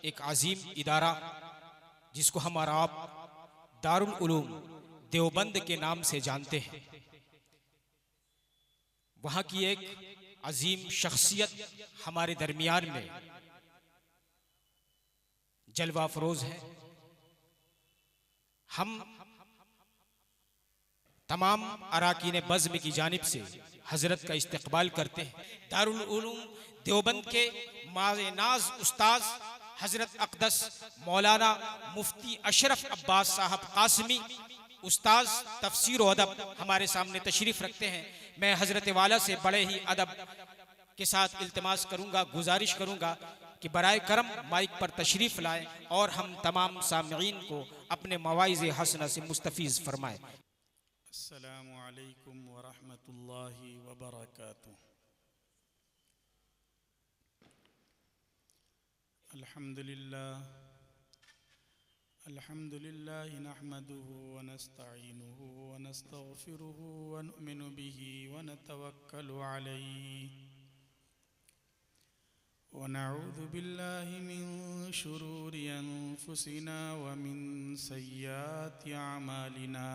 एक अजीम इदारा जिसको हम और आप दारुल उलूम देवबंद के नाम से जानते हैं, वहाँ की एक अजीम शख्सियत हमारे दरमियान में जलवा फरोज है। हम तमाम अराकीन बज़्म की जानिब से हजरत का इस्तकबाल करते हैं। दारुल उलूम देवबंद के माज़े नाज उस्ताद हजरत अक़दस मौलाना मुफ्ती अशरफ अब्बास साहब कासमी उस्ताद तफसीर और अदब हमारे सामने तशरीफ़ रखते हैं। मैं हजरत वाला से बड़े ही अदब के साथ इल्तिमास करूँगा, गुजारिश करूँगा कि बराए करम माइक पर तशरीफ़ लाएँ और हम तमाम सामईन को अपने मवाइज़ हसना से मुस्तफ़ीज़ फरमाएँ। अस्सलामु अलैकुम व रहमतुल्लाहि व बरकातुहू। अल्हम्दुलिल्लाह नहमदुहु व नस्तईनुहु व नस्तगफिरुहु व नुमिनु बिही व नतवक्कलु अलैहि व नऊज़ु बिल्लाहि मिन शुरूरि अनफुसिना व मिन सय्यिआति अमालिना।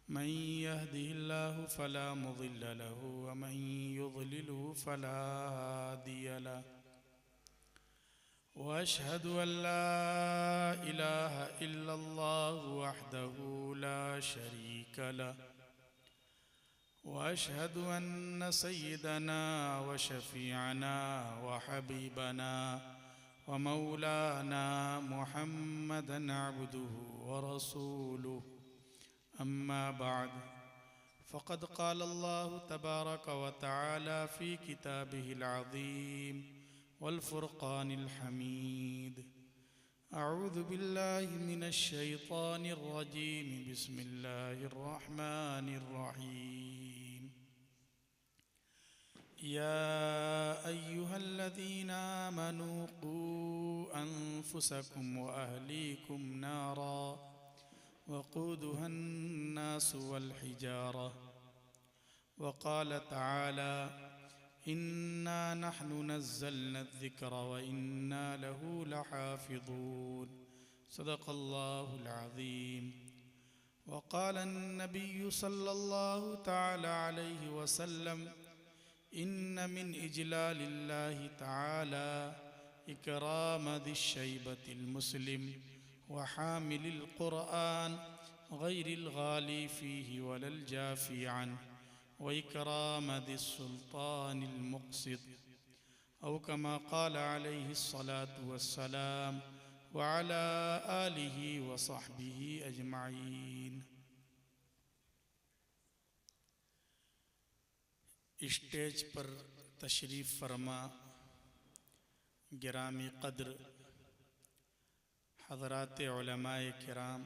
मन यहदिहिल्लाहु फला मुदिल्ल लहु व मन युद्लिलहु फला हादिय लहु। व अशहदु अल्ला इलाहा इल्लल्लाहु वहदहु ला शरीक लहु व अशहदु अन्न सय्यदना व शफीअना व हबीबना व मौलाना मुहम्मदन अब्दुहु व रसूलुहु। अम्मा बाद फ़क़द क़ाल अल्लाहु तबारक व तआला फ़ी किताबिहिल अज़ीम वल फ़ुरक़ानिल हमीद। अऊज़ु बिल्लाहि मिनश शैतानिर रजीम। बिस्मिल्लाहिर रहमानिर रहीम। या अय्युहल्लज़ीना आमनू क़ू अन्फ़ुसकुम व अहलीकुम नारा वक़ूदुहा अन्नासु वल हिजारा। वक़ाल तआला इन्ना नहनु नज़्ज़लना अज़्ज़िक्र व इन्ना लहू लहाफ़िज़ून। सदक़ल्लाहुल अज़ीम। वक़ाल अन्नबिय्यु सल्लल्लाहु तआला अलैहि वसल्लम इन्न मिन इजलालिल्लाहि तआला इकराम दिश्शैबतिल मुस्लिम व हामिलिल क़ुरआन गैरिल गाली फ़ीहि वलल जाफ़ी अन्हु व इकराम दिस्सुल्तानिल मुक़सित औ कमा क़ाल अलैहिस्सलातु वस्सलाम व अला आलिहि व सहबिहि अजमईन। स्टेज पर तशरीफ़ फरमा गिरामी क़द्र हज़रात उलमाए किराम,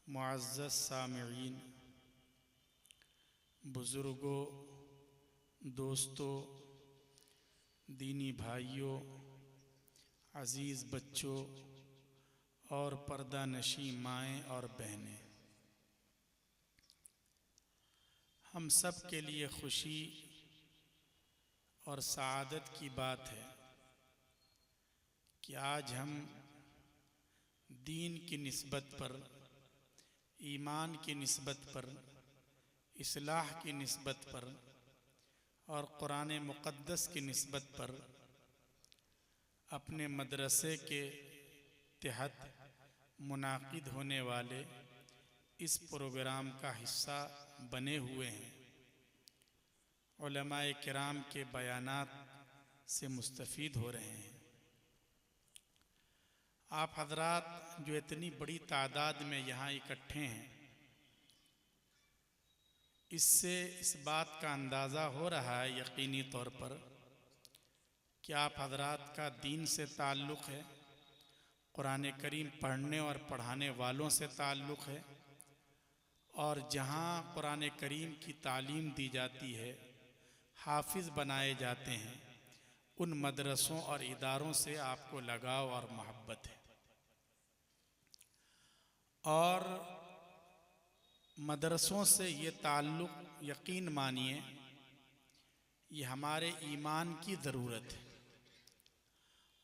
मुअज़्ज़ज़ सामिईन, बुज़ुर्गों, दोस्तों, दीनी भाइयों, अज़ीज़ बच्चों और पर्दा नशी माएँ और बहनें, हम सब के लिए खुशी और सआदत की बात है कि आज हम दीन की निस्बत पर, ईमान की निस्बत पर, इस्लाह की निस्बत पर और कुरान मुक़द्दस की निस्बत पर अपने मदरसे के तहत मुनाक़िद होने वाले इस प्रोग्राम का हिस्सा बने हुए हैं। उलमाए किराम के बयानात से मुस्तफ़ीद हो रहे हैं। आप हज़रात जो इतनी बड़ी तादाद में यहाँ इकट्ठे हैं, इससे इस बात का अंदाज़ा हो रहा है यकीनी तौर पर कि आप हज़रात का दीन से ताल्लुक़ है, कुरान करीम पढ़ने और पढ़ाने वालों से ताल्लुक़ है और जहाँ कुरान करीम की तालीम दी जाती है, हाफिज़ बनाए जाते हैं, उन मदरसों और इदारों से आपको लगाव और मोहब्बत है। और मदरसों से ये ताल्लुक़ यकीन मानिए ये हमारे ईमान की ज़रूरत है।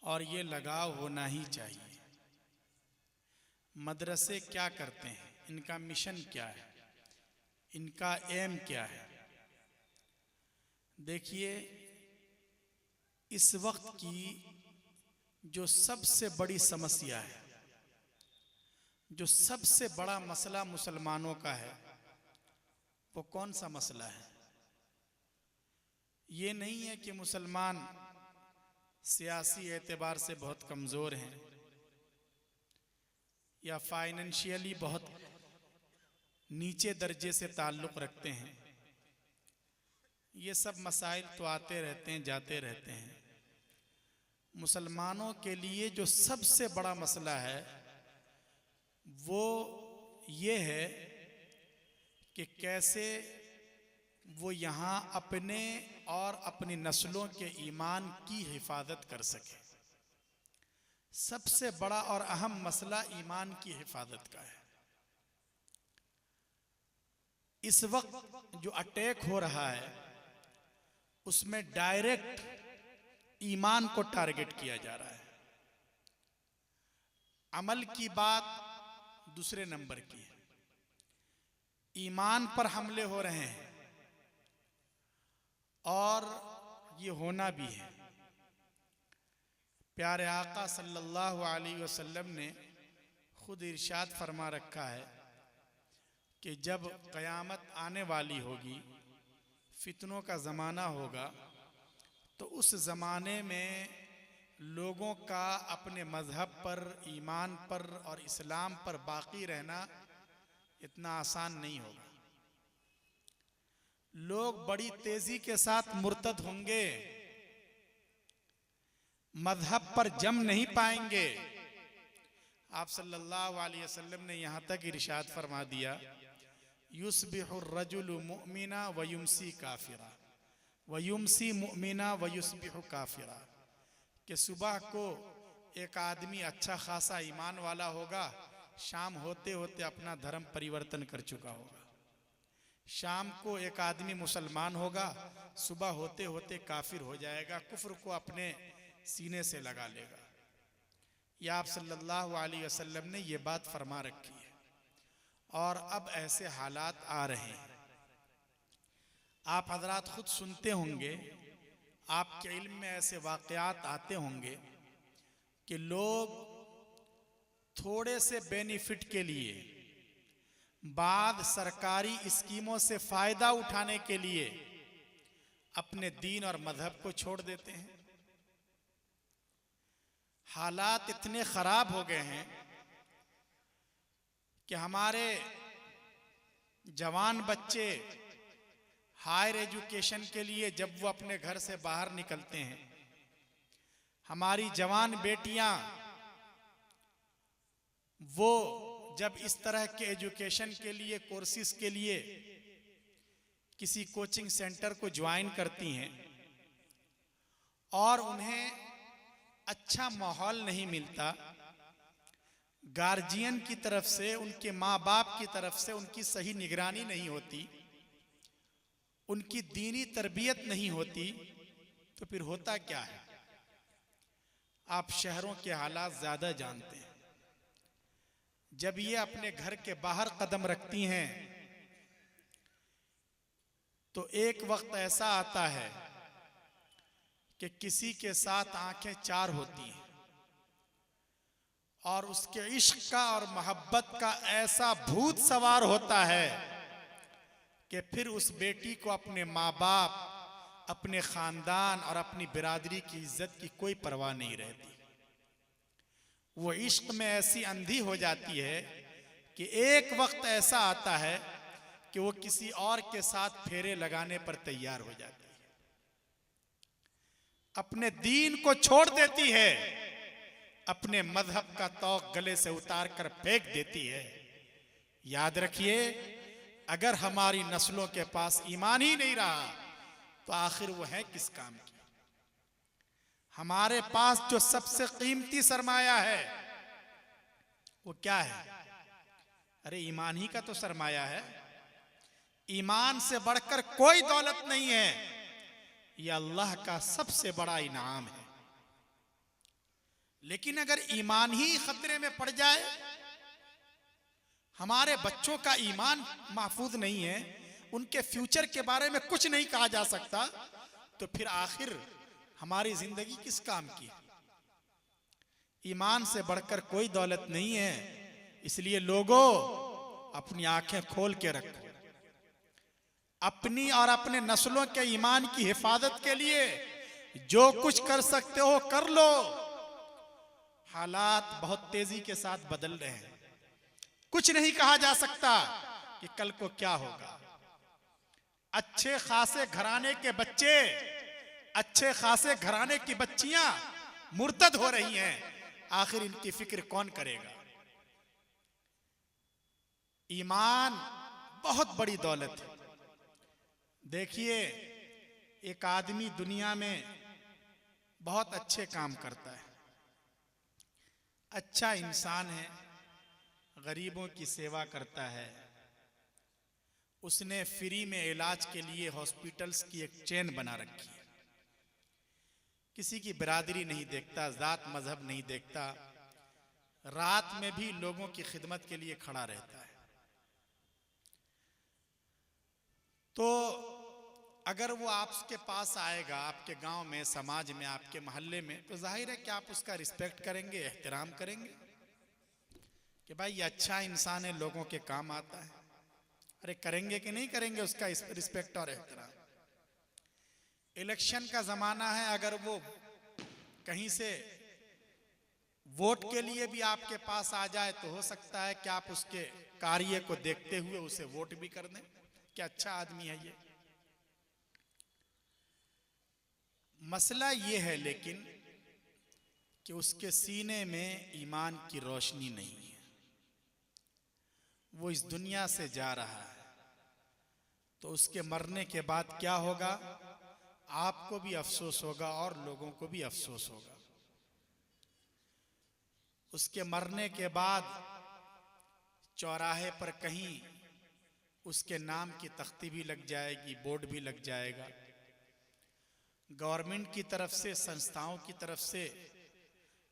और ये लगाव होना ही चाहिए। मदरसे क्या करते हैं, इनका मिशन क्या है, इनका एम क्या है? देखिए, इस वक्त की जो सबसे बड़ी समस्या है, जो सबसे बड़ा मसला मुसलमानों का है, वो कौन सा मसला है? ये नहीं है कि मुसलमान सियासी एतबार से बहुत कमज़ोर हैं या फाइनेंशियली बहुत नीचे दर्जे से ताल्लुक़ रखते हैं। ये सब मसाइल तो आते रहते हैं, जाते रहते हैं। मुसलमानों के लिए जो सबसे बड़ा मसला है वो ये है कि कैसे वो यहाँ अपने और अपनी नस्लों के ईमान की हिफाजत कर सके। सबसे बड़ा और अहम मसला ईमान की हिफाजत का है। इस वक्त जो अटैक हो रहा है उसमें डायरेक्ट ईमान को टारगेट किया जा रहा है। अमल की बात दूसरे नंबर की है, ईमान पर हमले हो रहे हैं और ये होना भी है। प्यारे आका सल्लल्लाहु अलैहि वसल्लम ने खुद इरशाद फरमा रखा है कि जब क़यामत आने वाली होगी, फितनों का ज़माना होगा, तो उस ज़माने में लोगों का अपने मज़हब पर, ईमान पर और इस्लाम पर बाकी रहना इतना आसान नहीं होगा। लोग बड़ी तेज़ी के साथ मुर्तद होंगे, मज़हब पर जम नहीं पाएंगे। आप सल्लल्लाहु अलैहि वसल्लम ने यहाँ तक इरशाद फरमा दिया, युस्बिहुर रजुलु मुअमिना व युमसी काफिरा व युमसी मुअमिना व युस्बिहु काफिरा, कि सुबह को एक आदमी अच्छा खासा ईमान वाला होगा, शाम होते होते अपना धर्म परिवर्तन कर चुका होगा। शाम को एक आदमी मुसलमान होगा, सुबह होते होते काफिर हो जाएगा, कुफ्र को अपने सीने से लगा लेगा। यह आप सल्लल्लाहु अलैहि वसल्लम ने ये बात फरमा रखी है। और अब ऐसे हालात आ रहे हैं, आप हजरात खुद सुनते होंगे, आपके इल्म में ऐसे वाक़यात आते होंगे कि लोग थोड़े से बेनिफिट के लिए, बाद सरकारी स्कीमों से फ़ायदा उठाने के लिए अपने दीन और मज़हब को छोड़ देते हैं। हालात इतने ख़राब हो गए हैं कि हमारे जवान बच्चे हायर एजुकेशन के लिए जब वो अपने घर से बाहर निकलते हैं, हमारी जवान बेटियां वो जब इस तरह के एजुकेशन के लिए, कोर्सेज के लिए किसी कोचिंग सेंटर को ज्वाइन करती हैं और उन्हें अच्छा माहौल नहीं मिलता, गार्जियन की तरफ से, उनके माँ बाप की तरफ से उनकी सही निगरानी नहीं होती, उनकी दीनी तरबियत नहीं होती, तो फिर होता क्या है? आप शहरों के हालात ज़्यादा जानते हैं। जब ये अपने घर के बाहर कदम रखती हैं तो एक वक्त ऐसा आता है कि किसी के साथ आंखें चार होती हैं और उसके इश्क का और मोहब्बत का ऐसा भूत सवार होता है कि फिर उस बेटी को अपने माँ बाप, अपने ख़ानदान और अपनी बिरादरी की इज्जत की कोई परवाह नहीं रहती। वो इश्क में ऐसी अंधी हो जाती है कि एक वक्त ऐसा आता है कि वो किसी और के साथ फेरे लगाने पर तैयार हो जाती है, अपने दीन को छोड़ देती है, अपने मजहब का तौक गले से उतार कर फेंक देती है। याद रखिए, अगर हमारी नस्लों के पास ईमान ही नहीं रहा तो आखिर वो है किस काम की? हमारे पास जो सबसे कीमती सरमाया है वो क्या है? अरे ईमान ही का तो सरमाया है। ईमान से बढ़कर कोई दौलत नहीं है, यह अल्लाह का सबसे बड़ा इनाम है। लेकिन अगर ईमान ही खतरे में पड़ जाए, हमारे बच्चों का ईमान महफूज नहीं है, उनके फ्यूचर के बारे में कुछ नहीं कहा जा सकता, तो फिर आखिर हमारी जिंदगी किस काम की? ईमान से बढ़कर कोई दौलत नहीं है। इसलिए लोगों, अपनी आंखें खोल के रखो। अपनी और अपने नस्लों के ईमान की हिफाजत के लिए जो कुछ कर सकते हो कर लो। हालात बहुत तेजी के साथ बदल रहे हैं, कुछ नहीं कहा जा सकता कि कल को क्या होगा। अच्छे खासे घराने के बच्चे, अच्छे खासे घराने की बच्चियां मुर्तद हो रही हैं, आखिर इनकी फिक्र कौन करेगा? ईमान बहुत बड़ी दौलत है। देखिए, एक आदमी दुनिया में बहुत अच्छे काम करता है, अच्छा इंसान है, गरीबों की सेवा करता है, उसने फ्री में इलाज के लिए हॉस्पिटल्स की एक चेन बना रखी है, किसी की बिरादरी नहीं देखता, जात मजहब नहीं देखता, रात में भी लोगों की खिदमत के लिए खड़ा रहता है। तो अगर वो आपके पास आएगा, आपके गांव में, समाज में, आपके मोहल्ले में, तो जाहिर है कि आप उसका रिस्पेक्ट करेंगे, एहतराम करेंगे कि भाई ये अच्छा इंसान है, लोगों के काम आता है। अरे करेंगे कि नहीं करेंगे उसका रिस्पेक्ट और एहतराम? इलेक्शन का जमाना है, अगर वो कहीं से वोट के लिए भी आपके पास आ जाए तो हो सकता है कि आप उसके कार्य को देखते हुए उसे वोट भी कर दें कि अच्छा आदमी है ये। मसला ये है लेकिन कि उसके सीने में ईमान की रोशनी नहीं है, वो इस दुनिया से जा रहा है, तो उसके मरने के बाद क्या होगा? आपको भी अफसोस होगा और लोगों को भी अफसोस होगा। उसके मरने के बाद चौराहे पर कहीं उसके नाम की तख्ती भी लग जाएगी, बोर्ड भी लग जाएगा, गवर्नमेंट की तरफ से, संस्थाओं की तरफ से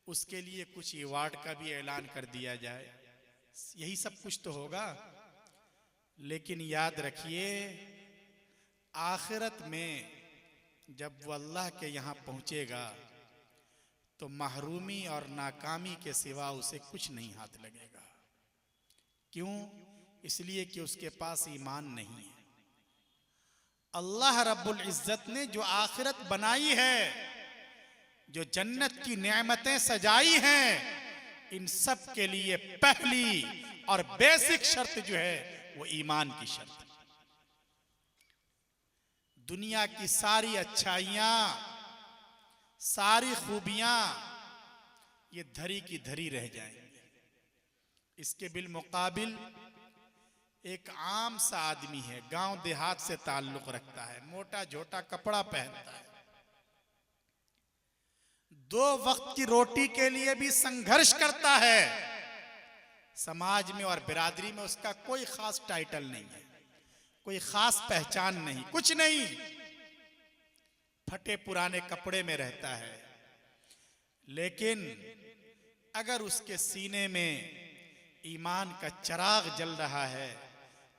उसके लिए कुछ अवार्ड का भी ऐलान कर दिया जाए, यही सब कुछ तो होगा। लेकिन याद रखिए, आखिरत में जब वो अल्लाह के यहाँ पहुंचेगा तो महरूमी और नाकामी के सिवा उसे कुछ नहीं हाथ लगेगा। क्यों? इसलिए कि उसके पास ईमान नहीं है। अल्लाह रब्बुल इज्जत ने जो आखिरत बनाई है, जो जन्नत की नेमतें सजाई हैं, इन सब के लिए पहली और बेसिक शर्त जो है वो ईमान की शर्त। दुनिया की सारी अच्छाइयां, सारी खूबियां ये धरी की धरी रह जाएंगी। इसके बिलमुकाबिल एक आम सा आदमी है, गांव देहात से ताल्लुक रखता है, मोटा झोटा कपड़ा पहनता है, 2 वक्त की रोटी के लिए भी संघर्ष करता है। समाज में और बिरादरी में उसका कोई खास टाइटल नहीं है, कोई खास पहचान नहीं, कुछ नहीं, फटे पुराने कपड़े में रहता है। लेकिन अगर उसके सीने में ईमान का चिराग जल रहा है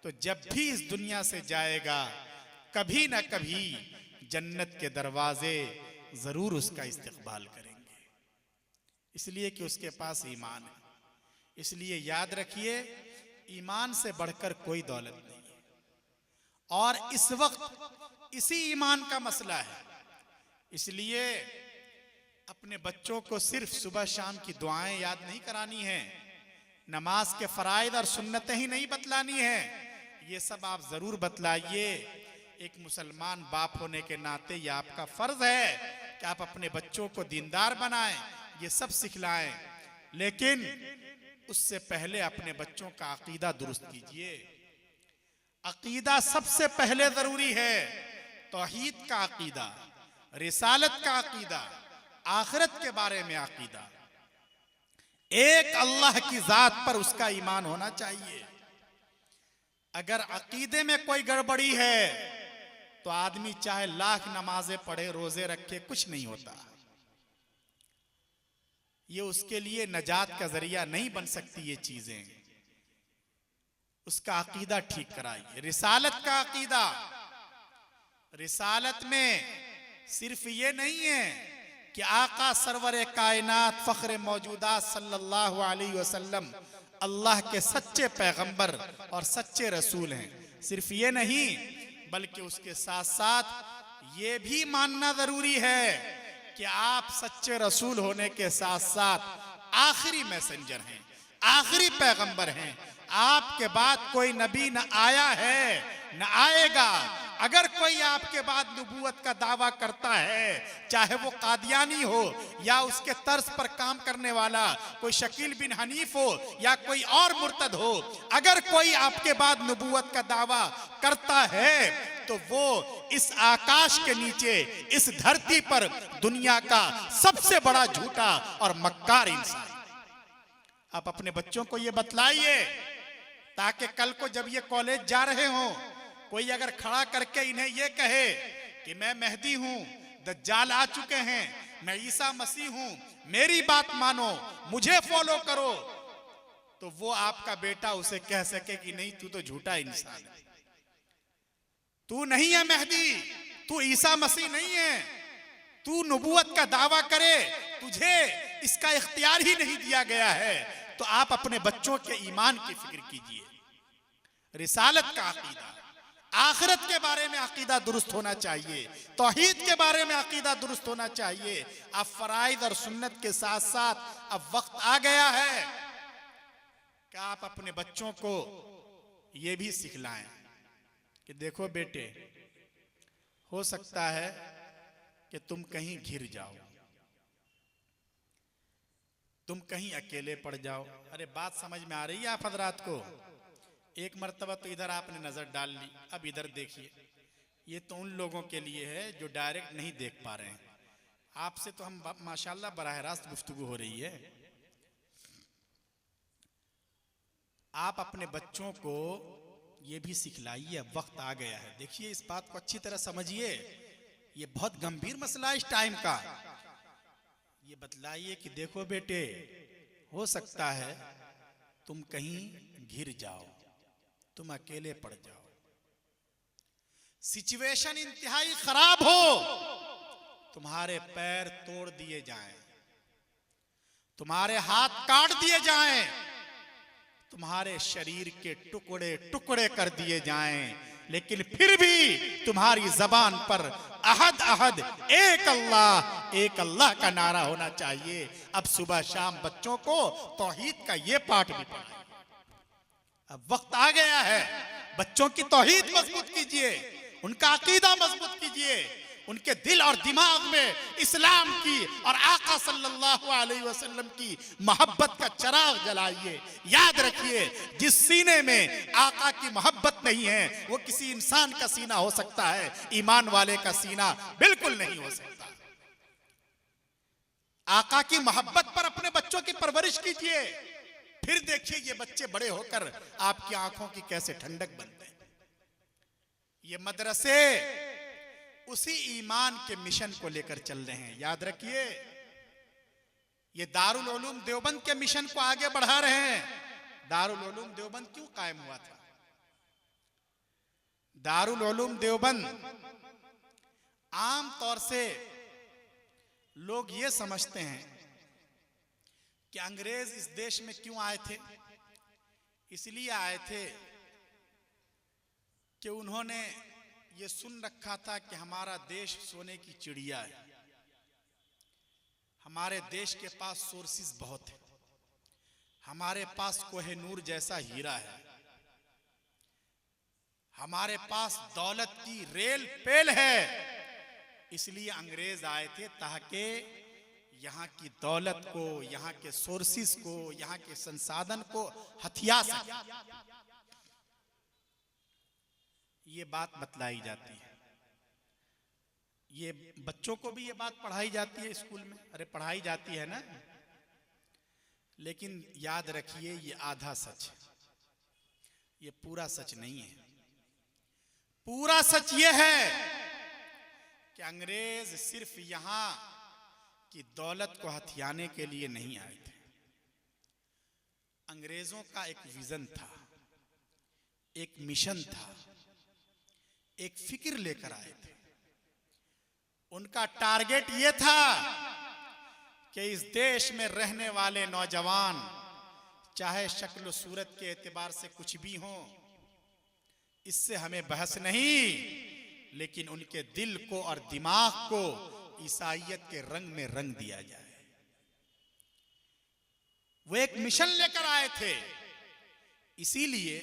तो जब भी इस दुनिया से जाएगा कभी ना कभी जन्नत के दरवाजे जरूर उसका इस्तकबाल करेंगे, इसलिए कि उसके पास ईमान है। इसलिए याद रखिए, ईमान से बढ़कर कोई दौलत नहीं है। और इस वक्त इसी ईमान का मसला है। इसलिए अपने बच्चों को सिर्फ सुबह शाम की दुआएं याद नहीं करानी है, नमाज के फराइद और सुन्नतें ही नहीं बतलानी है, ये सब आप जरूर बतलाइए। एक मुसलमान बाप होने के नाते ये आपका फर्ज है कि आप अपने बच्चों को दीनदार बनाएं, ये सब सिखलाएं। लेकिन उससे पहले अपने बच्चों का अकीदा दुरुस्त कीजिए। अकीदा सबसे पहले जरूरी है, तौहीद का अकीदा, रिसालत का अकीदा, आखिरत के बारे में अकीदा, एक अल्लाह की जात पर उसका ईमान होना चाहिए। अगर अकीदे में कोई गड़बड़ी है तो आदमी चाहे लाख नमाजें पढ़े, रोजे रखे, कुछ नहीं होता। ये उसके लिए नजात का जरिया नहीं बन सकती ये चीजें। उसका अकीदा ठीक कराइए। रिसालत का अकीदा, रिसालत में सिर्फ ये नहीं है कि आका सरवर कायनात फख्र मौजूदात सल्लल्लाहु अलैहि वसल्लम अल्लाह के सच्चे पैगंबर और सच्चे रसूल हैं, सिर्फ ये नहीं, बल्कि उसके साथ साथ ये भी मानना जरूरी है कि आप सच्चे रसूल होने के साथ साथ आखिरी मैसेंजर हैं, आखिरी पैगंबर हैं। आपके बाद कोई नबी न आया है न आएगा। अगर कोई आपके बाद नबूवत का दावा करता है, चाहे वो कादियानी हो या उसके तर्ज पर काम करने वाला कोई शकील बिन हनीफ हो या कोई और मुर्तद हो, अगर कोई आपके बाद नबूवत का दावा करता है तो वो इस आकाश के नीचे, इस धरती पर दुनिया का सबसे बड़ा झूठा और मक्कार इंसान। आप अपने बच्चों को ये बतलाइए ताकि कल को जब ये कॉलेज जा रहे हों, कोई अगर खड़ा करके इन्हें ये कहे कि मैं मेहदी हूं, दज्जाल आ चुके हैं, मैं ईसा मसीह हूं, मेरी बात मानो, मुझे फॉलो करो, तो वो आपका बेटा उसे कह सके कि नहीं, तू तो झूठा इंसान है, तू नहीं है मेहदी, तू ईसा मसीह नहीं है, तू नबूवत का दावा करे, तुझे इसका इख्तियार ही नहीं दिया गया है। तो आप अपने बच्चों के ईमान की फिक्र कीजिए। रिसालत का अकीदा, आखिरत के बारे में अकीदा दुरुस्त होना चाहिए, तौहीद के बारे में अकीदा दुरुस्त होना चाहिए। अब फराइद और सुन्नत के साथ साथ अब वक्त आ गया है कि आप अपने बच्चों को यह भी सिखलाएं कि देखो बेटे, हो सकता है कि तुम कहीं घिर जाओ, तुम कहीं अकेले पड़ जाओ। अरे बात समझ में आ रही है आप हजरात को? एक मर्तबा तो इधर आपने नजर डाल ली, अब इधर देखिए। ये तो उन लोगों के लिए है जो डायरेक्ट नहीं देख पा रहे हैं। आपसे तो हम माशाल्लाह बराह रास्त गुफ्तगू हो रही है। आप अपने बच्चों को ये भी सिखलाइए, अब वक्त आ गया है। देखिए, इस बात को अच्छी तरह समझिए, ये बहुत गंभीर मसला है इस टाइम का। ये बतलाइए कि देखो बेटे, हो सकता है तुम कहीं घिर जाओ, तुम अकेले पड़ जाओ, सिचुएशन इंतहाई खराब हो, तुम्हारे पैर तोड़ दिए जाएं, तुम्हारे हाथ काट दिए जाएं, तुम्हारे शरीर के टुकड़े टुकड़े कर दिए जाएं, लेकिन फिर भी तुम्हारी जबान पर अहद अहद एक अल्लाह का नारा होना चाहिए। अब सुबह शाम बच्चों को तौहीद का ये पाठ भी पढ़ाएं। अब वक्त आ गया है, बच्चों की तौहीद मजबूत कीजिए, उनका अकीदा मजबूत कीजिए, उनके दिल और दिमाग में इस्लाम की और आका सल्लल्लाहु अलैहि वसल्लम की मोहब्बत का चिराग जलाइए। याद रखिए, जिस सीने में आका की मोहब्बत नहीं है वो किसी इंसान का सीना हो सकता है, ईमान वाले का सीना बिल्कुल नहीं हो सकता। आका की मोहब्बत पर अपने बच्चों की परवरिश कीजिए, फिर देखिए ये बच्चे बड़े होकर आपकी आंखों की कैसे ठंडक बनते हैं। ये मदरसे उसी ईमान के मिशन को लेकर चल रहे हैं। याद रखिए, ये दारुल उलूम देवबंद के मिशन को आगे बढ़ा रहे हैं। दारुल उलूम देवबंद क्यों कायम हुआ था? दारुल उलूम देवबंद आम तौर से लोग ये समझते हैं कि अंग्रेज इस देश में क्यों आए थे? इसलिए आए थे कि उन्होंने ये सुन रखा था कि हमारा देश सोने की चिड़िया है, हमारे देश के पास सोर्सेस बहुत है, हमारे पास कोहिनूर जैसा हीरा है, हमारे पास दौलत की रेल पेल है। इसलिए अंग्रेज आए थे ताकि यहाँ की दौलत को, यहाँ के सोर्सेस को, यहाँ के संसाधन को हथिया सके। ये बात बतलाई जाती है, ये बच्चों को भी ये बात पढ़ाई जाती है स्कूल में। अरे पढ़ाई जाती है ना, लेकिन याद रखिए ये आधा सच है, ये पूरा सच नहीं है। पूरा सच ये है कि अंग्रेज सिर्फ यहाँ कि दौलत को हथियाने के लिए नहीं आए थे। अंग्रेजों का एक विजन था, एक मिशन था, एक फिक्र लेकर आए थे। उनका टारगेट यह था कि इस देश में रहने वाले नौजवान चाहे शक्ल सूरत के एतबार से कुछ भी हो, इससे हमें बहस नहीं, लेकिन उनके दिल को और दिमाग को ईसाइयत के रंग में रंग दिया जाए। वो एक मिशन लेकर आए थे। इसीलिए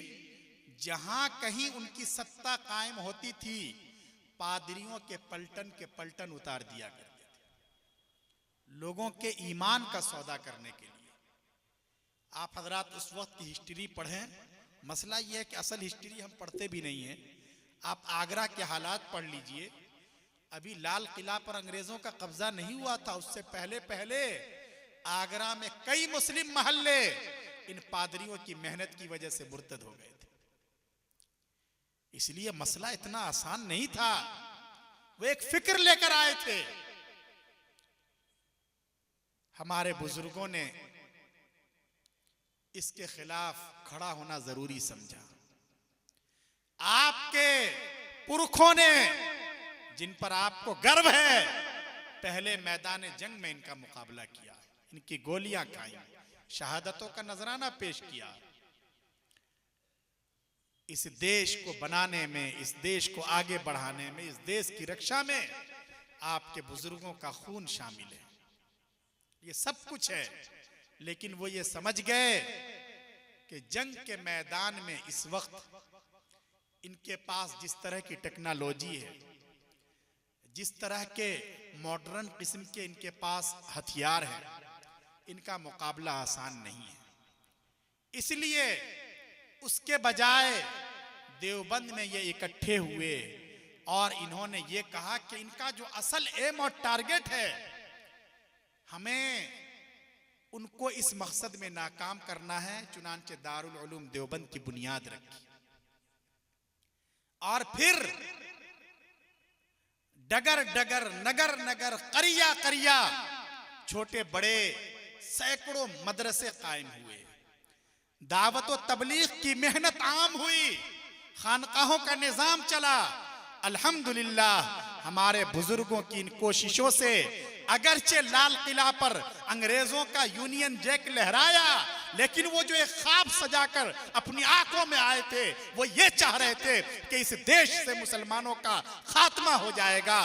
जहां कहीं उनकी सत्ता कायम होती थी, पादरियों के पलटन उतार दिया करते थे, लोगों के ईमान का सौदा करने के लिए। आप हजरात उस वक्त की हिस्ट्री पढ़ें। मसला यह है कि असल हिस्ट्री हम पढ़ते भी नहीं हैं। आप आगरा के हालात पढ़ लीजिए। अभी लाल किला पर अंग्रेजों का कब्जा नहीं हुआ था, उससे पहले पहले आगरा में कई मुस्लिम महल्ले इन पादरियों की मेहनत की वजह से मुर्तद हो गए थे। इसलिए मसला इतना आसान नहीं था। वो एक फिक्र लेकर आए थे। हमारे बुजुर्गों ने इसके खिलाफ खड़ा होना जरूरी समझा। आपके पुरखों ने, जिन पर आपको गर्व है, पहले मैदान जंग में इनका मुकाबला किया, इनकी गोलियां खाई, शहादतों का नजराना पेश किया। इस देश को बनाने में, इस देश को आगे बढ़ाने में, इस देश की रक्षा में आपके बुजुर्गों का खून शामिल है। ये सब कुछ है, लेकिन वो ये समझ गए कि जंग के मैदान में इस वक्त इनके पास जिस तरह की टेक्नोलॉजी है, जिस तरह के मॉडर्न किस्म के इनके पास हथियार हैं, इनका मुकाबला आसान नहीं है। इसलिए उसके बजाय देवबंद में ये इकट्ठे हुए और इन्होंने ये कहा कि इनका जो असल एम और टारगेट है, हमें उनको इस मकसद में नाकाम करना है। चुनांचे दारुल उलूम देवबंद की बुनियाद रखी और फिर डगर डगर, नगर नगर, करिया करिया, छोटे बड़े सैकड़ों मदरसे कायम हुए। दावत और तबलीग की मेहनत आम हुई, खानकाहों का निजाम चला। अल्हम्दुलिल्लाह हमारे बुजुर्गों की इन कोशिशों से अगरचे लाल किला पर अंग्रेजों का यूनियन जैक लहराया, लेकिन वो जो एक ख्वाब सजाकर अपनी आंखों में आए थे, वो ये चाह रहे थे कि इस देश से मुसलमानों का खात्मा हो जाएगा।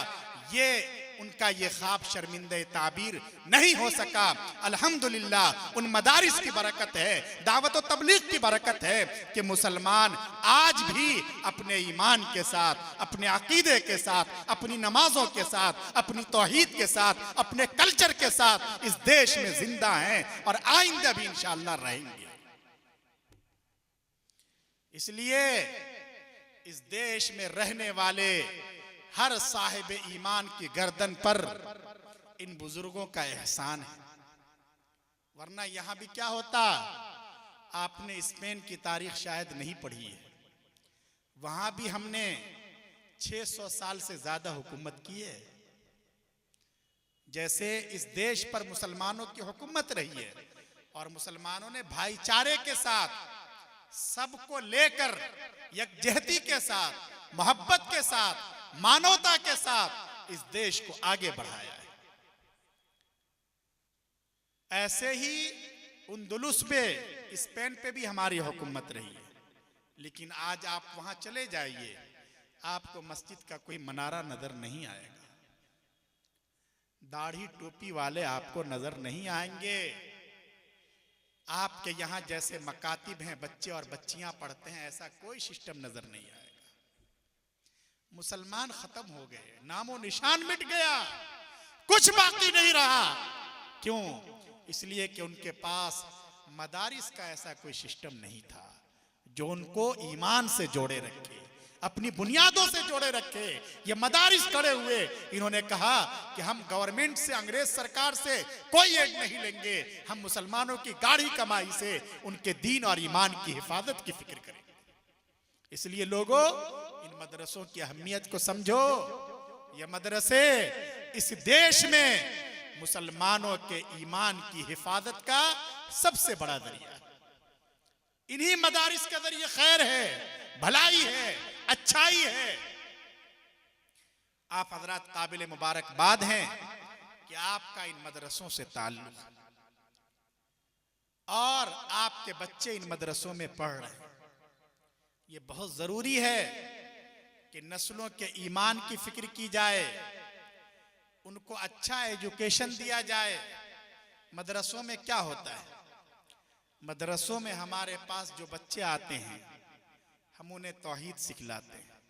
ये उनका ये ख्वाब शर्मिंदे ताबीर नहीं हो सका। अल्हम्दुलिल्लाह उन मदारिस की बरकत है, दावत और तबलीग की बरकत है कि मुसलमान आज भी अपने ईमान के साथ, अपने अकीदे के साथ, अपनी नमाजों के साथ, अपनी तौहीद के साथ, अपने कल्चर के साथ इस देश में जिंदा हैं और आइंदा भी इंशाअल्लाह रहेंगे। इसलिए इस देश में रहने वाले हर साहिब ईमान की गर्दन पर इन बुजुर्गों का एहसान है, वरना यहां भी क्या होता। आपने स्पेन की तारीख शायद नहीं पढ़ी है, वहां भी हमने 600 साल से ज्यादा हुकूमत की है। जैसे इस देश पर मुसलमानों की हुकूमत रही है और मुसलमानों ने भाईचारे के साथ, सबको लेकर यकजहती के साथ, मोहब्बत के साथ, मानवता के साथ इस देश को आगे बढ़ाया है। ऐसे ही उंदुलुस पे, स्पेन पे भी हमारी हुकूमत रही है, लेकिन आज आप वहां चले जाइए, आपको मस्जिद का कोई मनारा नजर नहीं आएगा, दाढ़ी टोपी वाले आपको नजर नहीं आएंगे। आपके यहां जैसे मकातिब हैं, बच्चे और बच्चियां पढ़ते हैं, ऐसा कोई सिस्टम नजर नहीं आएगा। मुसलमान खत्म हो गए, नामो निशान मिट गया, कुछ बाकी नहीं रहा। क्यों? इसलिए कि उनके पास मदारिस का ऐसा कोई सिस्टम नहीं था जो उनको ईमान से जोड़े रखे, अपनी बुनियादों से जोड़े रखे। ये मदारिस खड़े हुए, इन्होंने कहा कि हम गवर्नमेंट से, अंग्रेज सरकार से कोई एड नहीं लेंगे, हम मुसलमानों की गाढ़ी कमाई से उनके दीन और ईमान की हिफाजत की फिक्र करेंगे। इसलिए लोगों, इन मदरसों की अहमियत को समझो। ये मदरसे इस देश में मुसलमानों के ईमान की हिफाजत का सबसे बड़ा जरिया। इन्हीं मदारिस के जरिए खैर है, भलाई है, अच्छाई है। आप हजरात काबिल मुबारकबाद हैं कि आपका इन मदरसों से ताल्लुक है और आपके बच्चे इन मदरसों में पढ़ रहे हैं। ये बहुत जरूरी है कि नस्लों के ईमान की फिक्र की जाए, उनको अच्छा एजुकेशन दिया जाए। मदरसों में क्या होता है? मदरसों में हमारे पास जो बच्चे आते हैं, हम उन्हें तौहीद सिखलाते हैं,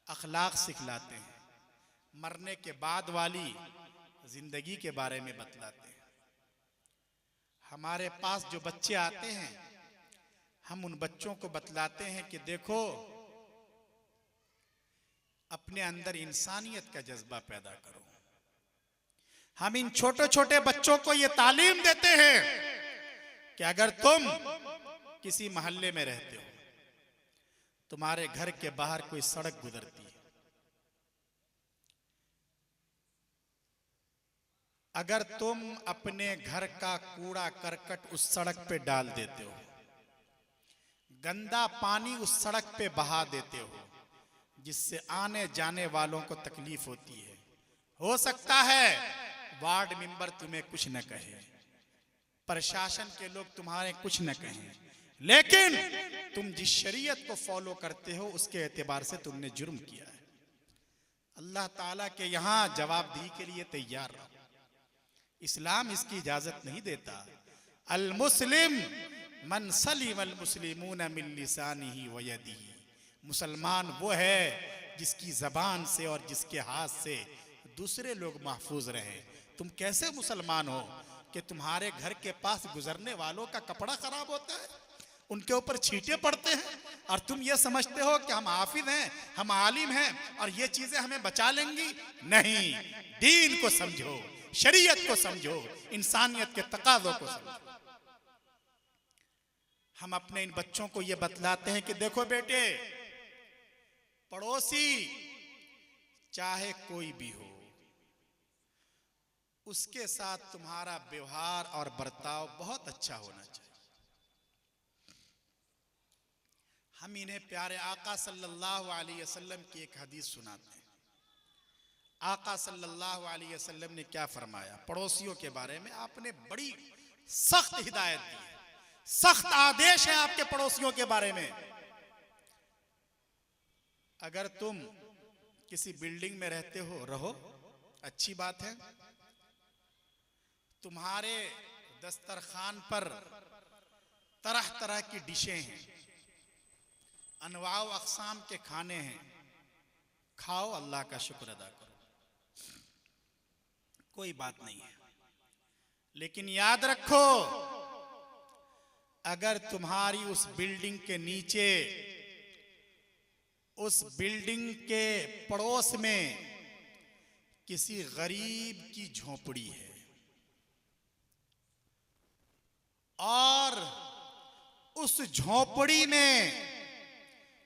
अखलाक सिखलाते हैं, मरने के बाद वाली जिंदगी के बारे में बतलाते हैं। हमारे पास जो बच्चे आते हैं, हम उन बच्चों को बतलाते हैं कि देखो, अपने अंदर इंसानियत का जज्बा पैदा करो। हम इन छोटे छोटे बच्चों को यह तालीम देते हैं कि अगर तुम किसी मोहल्ले में रहते हो, तुम्हारे घर के बाहर कोई सड़क गुजरती है, अगर तुम अपने घर का कूड़ा करकट उस सड़क पे डाल देते हो, गंदा पानी उस सड़क पे बहा देते हो, जिससे आने जाने वालों को तकलीफ होती है, हो सकता है वार्ड मेंबर तुम्हें कुछ न कहे, प्रशासन के लोग तुम्हारे कुछ न कहें, लेकिन तुम जिस शरीयत को फॉलो करते हो उसके एतबार से तुमने जुर्म किया है। अल्लाह ताला के यहां जवाबदेही के लिए तैयार रहो। इस्लाम इसकी इजाजत नहीं देता। अल मुस्लिम मन सलिम अल मुस्लिमून मिन लिसानिही व यदिही। मुसलमान वो है जिसकी जबान से और जिसके हाथ से दूसरे लोग महफूज रहे। तुम कैसे मुसलमान हो कि तुम्हारे घर के पास गुजरने वालों का कपड़ा खराब होता है, उनके ऊपर छींटे पड़ते हैं, और तुम ये समझते हो कि हम हाफिज हैं, हम आलिम हैं और ये चीजें हमें बचा लेंगी? नहीं, दीन को समझो, शरीयत को समझो, इंसानियत के तकाज़ों को समझो। हम अपने इन बच्चों को ये बतलाते हैं कि देखो बेटे, पड़ोसी चाहे कोई भी हो, उसके साथ तुम्हारा व्यवहार और बर्ताव बहुत अच्छा होना चाहिए। हम इन्हें प्यारे आका सल्लल्लाहु अलैहि वसल्लम की एक हदीस सुनाते हैं। आका सल्लल्लाहु अलैहि वसल्लम ने क्या फरमाया पड़ोसियों के बारे में? आपने बड़ी सख्त हिदायत दी है, सख्त आदेश है आपके पड़ोसियों के बारे में। अगर तुम किसी बिल्डिंग में रहते हो, रहो, अच्छी बात है। तुम्हारे दस्तरखान पर तरह तरह की डिशें हैं, अनवाउ अक़साम के खाने हैं, खाओ, अल्लाह का शुक्र अदा करो, कोई बात नहीं है। लेकिन याद रखो, अगर तुम्हारी उस बिल्डिंग के नीचे, उस बिल्डिंग के पड़ोस में किसी गरीब की झोपड़ी है और उस झोपड़ी में,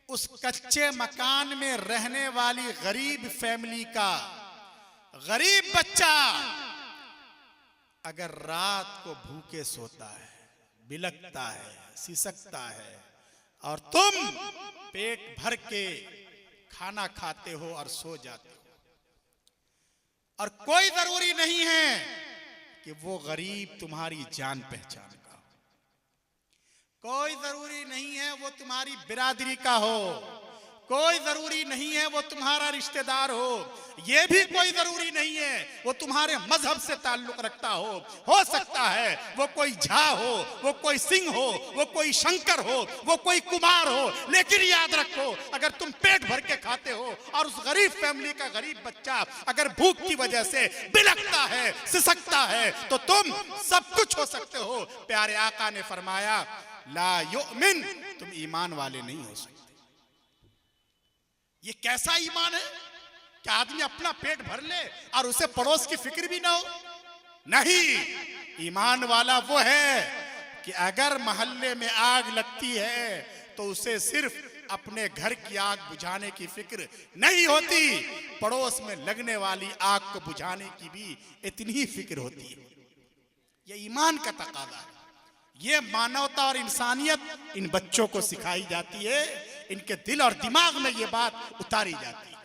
उस कच्चे मकान में रहने वाली गरीब फैमिली का गरीब बच्चा अगर रात को भूखे सोता है, बिलखता है, सिसकता है, और तुम पेट भर के खाना खाते हो और सो जाते हो, और कोई जरूरी नहीं है कि वो गरीब तुम्हारी जान पहचान का हो, कोई जरूरी नहीं है वो तुम्हारी बिरादरी का हो, कोई जरूरी नहीं है वो तुम्हारा रिश्तेदार हो, ये भी कोई जरूरी नहीं है वो तुम्हारे मजहब से ताल्लुक रखता हो सकता है वो कोई झा हो, वो कोई सिंह हो, वो कोई शंकर हो, वो कोई कुमार हो, लेकिन याद रखो, अगर तुम पेट भर के खाते हो और उस गरीब फैमिली का गरीब बच्चा अगर भूख की वजह से बिलखता है, सिसकता है, तो तुम सब कुछ हो सकते हो। प्यारे आका ने फरमाया, ला युमिन, तुम ईमान वाले नहीं हो सकते। ये कैसा ईमान है कि आदमी अपना पेट भर ले और उसे पड़ोस की फिक्र भी ना हो? नहीं, ईमान वाला वो है कि अगर मोहल्ले में आग लगती है तो उसे सिर्फ अपने घर की आग बुझाने की फिक्र नहीं होती, पड़ोस में लगने वाली आग को बुझाने की भी इतनी ही फिक्र होती है। ये ईमान का तकादा है, ये मानवता और इंसानियत इन बच्चों को सिखाई जाती है, इनके दिल और दिमाग में ये बात उतारी जाती है।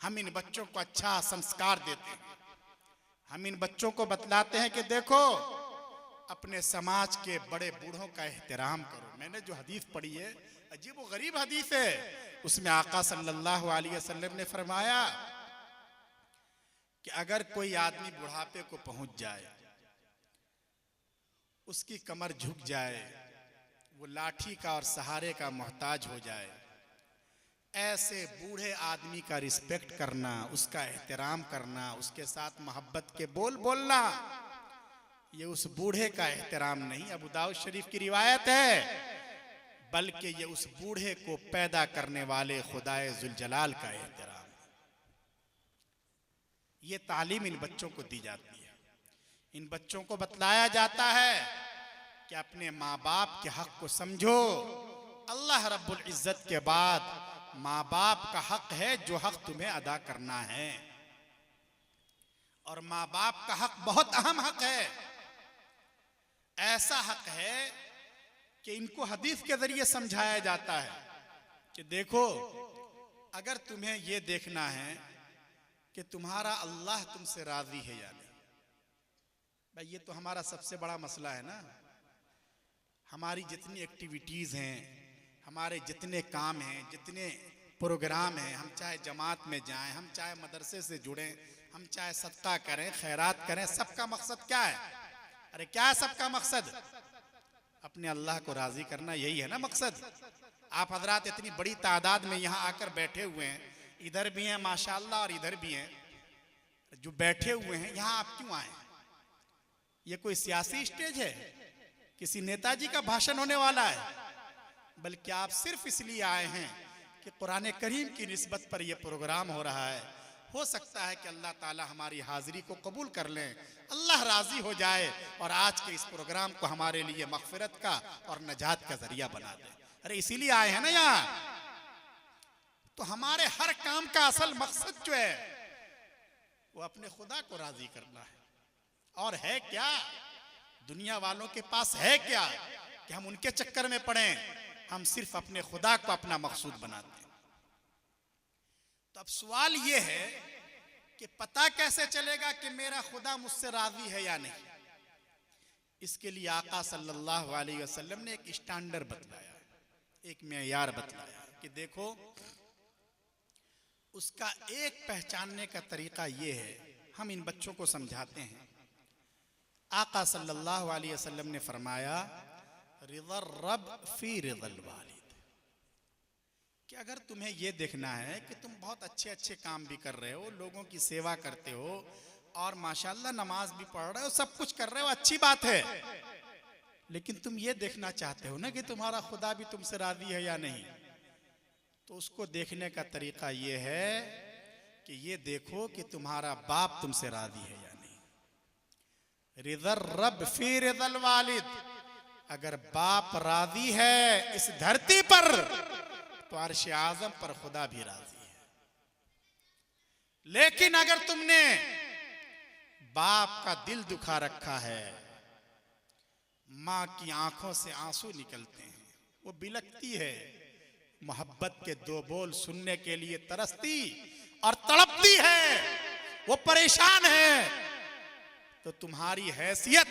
हम इन बच्चों को अच्छा संस्कार देते हैं, हम इन बच्चों को बतलाते हैं कि देखो अपने समाज के बड़े बूढ़ों का एहतराम करो। मैंने जो हदीस पढ़ी है अजीब व गरीब हदीस है, उसमें आका सल्लल्लाहु अलैहि वसल्लम ने फरमाया कि अगर कोई आदमी बुढ़ापे को पहुंच जाए, उसकी कमर झुक जाए, वो लाठी का और सहारे का मोहताज हो जाए, ऐसे बूढ़े आदमी का रिस्पेक्ट करना, उसका एहतराम करना, उसके साथ मोहब्बत के बोल बोलना, ये उस बूढ़े का एहतराम नहीं, अबू दाऊद शरीफ की रिवायत है, बल्कि ये उस बूढ़े को पैदा करने वाले खुदाए जुल जलाल का एहतराम है। ये तालीम इन बच्चों को दी जाती है, इन बच्चों को बतलाया जाता है कि अपने माँ बाप के हक को समझो। अल्लाह रब्बुल इज्जत के बाद माँ बाप का हक है जो हक तुम्हें अदा करना है, और माँ बाप का हक बहुत अहम हक है। ऐसा हक है कि इनको हदीस के जरिए समझाया जाता है कि देखो अगर तुम्हें यह देखना है कि तुम्हारा अल्लाह तुमसे राजी है या नहीं, भाई ये तो हमारा सबसे बड़ा मसला है ना। हमारी जितनी एक्टिविटीज हैं, हमारे जितने काम हैं, जितने प्रोग्राम हैं, हम चाहे जमात में जाएं, हम चाहे मदरसे से जुड़ें, हम चाहे सदका करें, खैरात करें, सबका मकसद क्या है? अरे क्या है सबका मकसद? अपने अल्लाह को राजी करना, यही है ना मकसद। आप हजरात इतनी बड़ी तादाद में यहाँ आकर बैठे हुए हैं, इधर भी हैं माशाअल्लाह और इधर भी हैं, जो बैठे हुए हैं यहाँ आप क्यों आए? ये कोई सियासी स्टेज है? किसी नेताजी का भाषण होने वाला है? बल्कि आप सिर्फ इसलिए आए हैं कि कुरान करीम की निस्बत पर यह प्रोग्राम हो रहा है। हो सकता है कि अल्लाह ताला हमारी हाजिरी को कबूल कर लें, अल्लाह राजी हो जाए और आज के इस प्रोग्राम को हमारे लिए मगफिरत का और नजात का जरिया बना दे। अरे इसीलिए आए हैं ना यहाँ। तो हमारे हर काम का असल मकसद जो है वो अपने खुदा को राजी करना है। और है क्या? दुनिया वालों के पास है क्या कि हम उनके चक्कर में पड़े? हम सिर्फ अपने खुदा को अपना मकसूद बनाते हैं। तो अब सवाल यह है कि पता कैसे चलेगा कि मेरा खुदा मुझसे राजी है या नहीं? इसके लिए आका सल्लल्लाहु अलैहि वसल्लम ने एक स्टैंडर्ड बतलाया, एक मेयार बतलाया कि देखो उसका एक पहचानने का तरीका यह है। हम इन बच्चों को समझाते हैं। आका सल्लल्लाहु अलैहि वसल्लम ने फरमाया रिज़र रब फी रिज़ल वालिद, कि अगर तुम्हें यह देखना है कि तुम बहुत अच्छे अच्छे काम भी कर रहे हो, लोगों की सेवा करते हो और माशाल्लाह नमाज भी पढ़ रहे हो, सब कुछ कर रहे हो, अच्छी बात है, लेकिन तुम ये देखना चाहते हो ना कि तुम्हारा खुदा भी तुमसे राजी है या नहीं, तो उसको देखने का तरीका यह है कि ये देखो कि तुम्हारा बाप तुमसे राजी है या नहीं। रिज़र रब फी रिज़ल वालिद, अगर बाप राजी है इस धरती पर तो अर्श आज़म पर खुदा भी राजी है। लेकिन अगर तुमने बाप का दिल दुखा रखा है, मां की आंखों से आंसू निकलते हैं, वो बिलखती है, मोहब्बत के दो बोल सुनने के लिए तरसती और तड़पती है, वो परेशान है, तो तुम्हारी हैसियत,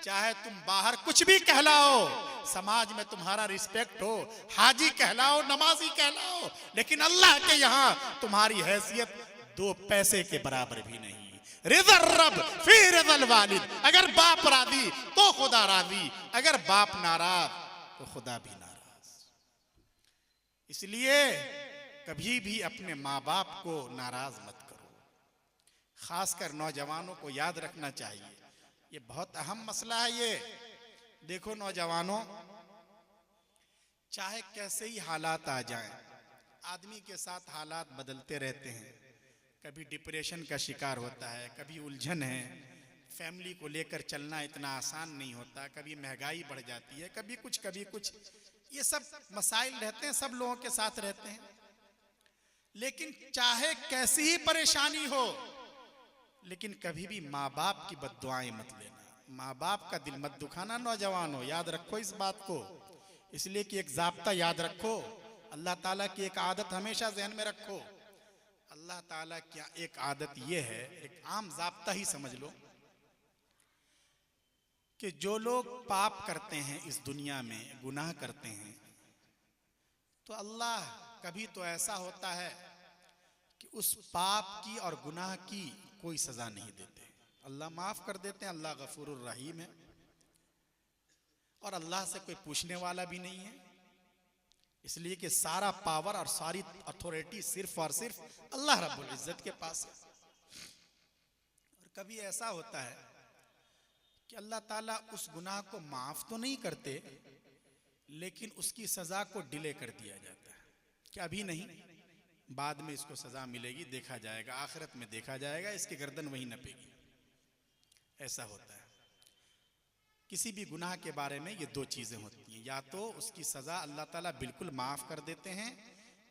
चाहे तुम बाहर कुछ भी कहलाओ, समाज में तुम्हारा रिस्पेक्ट हो, हाजी कहलाओ, नमाजी कहलाओ, लेकिन अल्लाह के यहां तुम्हारी हैसियत दो पैसे के बराबर भी नहीं। रिज़र रब फी रिज़ल वालिद, अगर बाप राजी तो खुदा राजी, अगर बाप नाराज तो खुदा भी नाराज। इसलिए कभी भी अपने माँ बाप को नाराज मत करो। खासकर नौजवानों को याद रखना चाहिए, ये बहुत अहम मसला है। ये देखो नौजवानों, चाहे कैसे ही हालात आ जाएं, आदमी के साथ हालात बदलते रहते हैं। कभी डिप्रेशन का शिकार होता है, कभी उलझन है, फैमिली को लेकर चलना इतना आसान नहीं होता, कभी महंगाई बढ़ जाती है, कभी कुछ ये सब मसाइल रहते हैं, सब लोगों के साथ रहते हैं। लेकिन चाहे कैसी ही परेशानी हो, लेकिन कभी भी माँ बाप की बद्दुआएं मत लेना, माँ बाप का दिल मत दुखाना। नौजवान हो, याद रखो इस बात को। इसलिए कि एक ज़ाब्ता याद रखो, अल्लाह ताला की एक आदत हमेशा जहन में रखो। अल्लाह ताला की एक आदत ये है, एक आम ज़ाब्ता ही समझ लो, कि जो लोग पाप करते हैं इस दुनिया में, गुनाह करते हैं, तो अल्लाह कभी तो ऐसा होता है कि उस पाप की और गुनाह की कोई सजा नहीं देते, अल्लाह माफ कर देते हैं। अल्लाह गफूरुर रहीम है और अल्लाह से कोई पूछने वाला भी नहीं है, इसलिए कि सारा पावर और सारी अथॉरिटी सिर्फ और सिर्फ अल्लाह रब्बुल इज्जत के पास है। और कभी ऐसा होता है कि अल्लाह ताला उस गुनाह को माफ तो नहीं करते, लेकिन उसकी सजा को डिले कर दिया जाता है कि अभी नहीं, बाद में इसको सजा मिलेगी, देखा जाएगा, आखिरत में देखा जाएगा, इसकी गर्दन वहीं नपेगी। ऐसा होता है। किसी भी गुनाह के बारे में ये दो चीजें होती हैं, या तो उसकी सजा अल्लाह ताला बिल्कुल माफ कर देते हैं,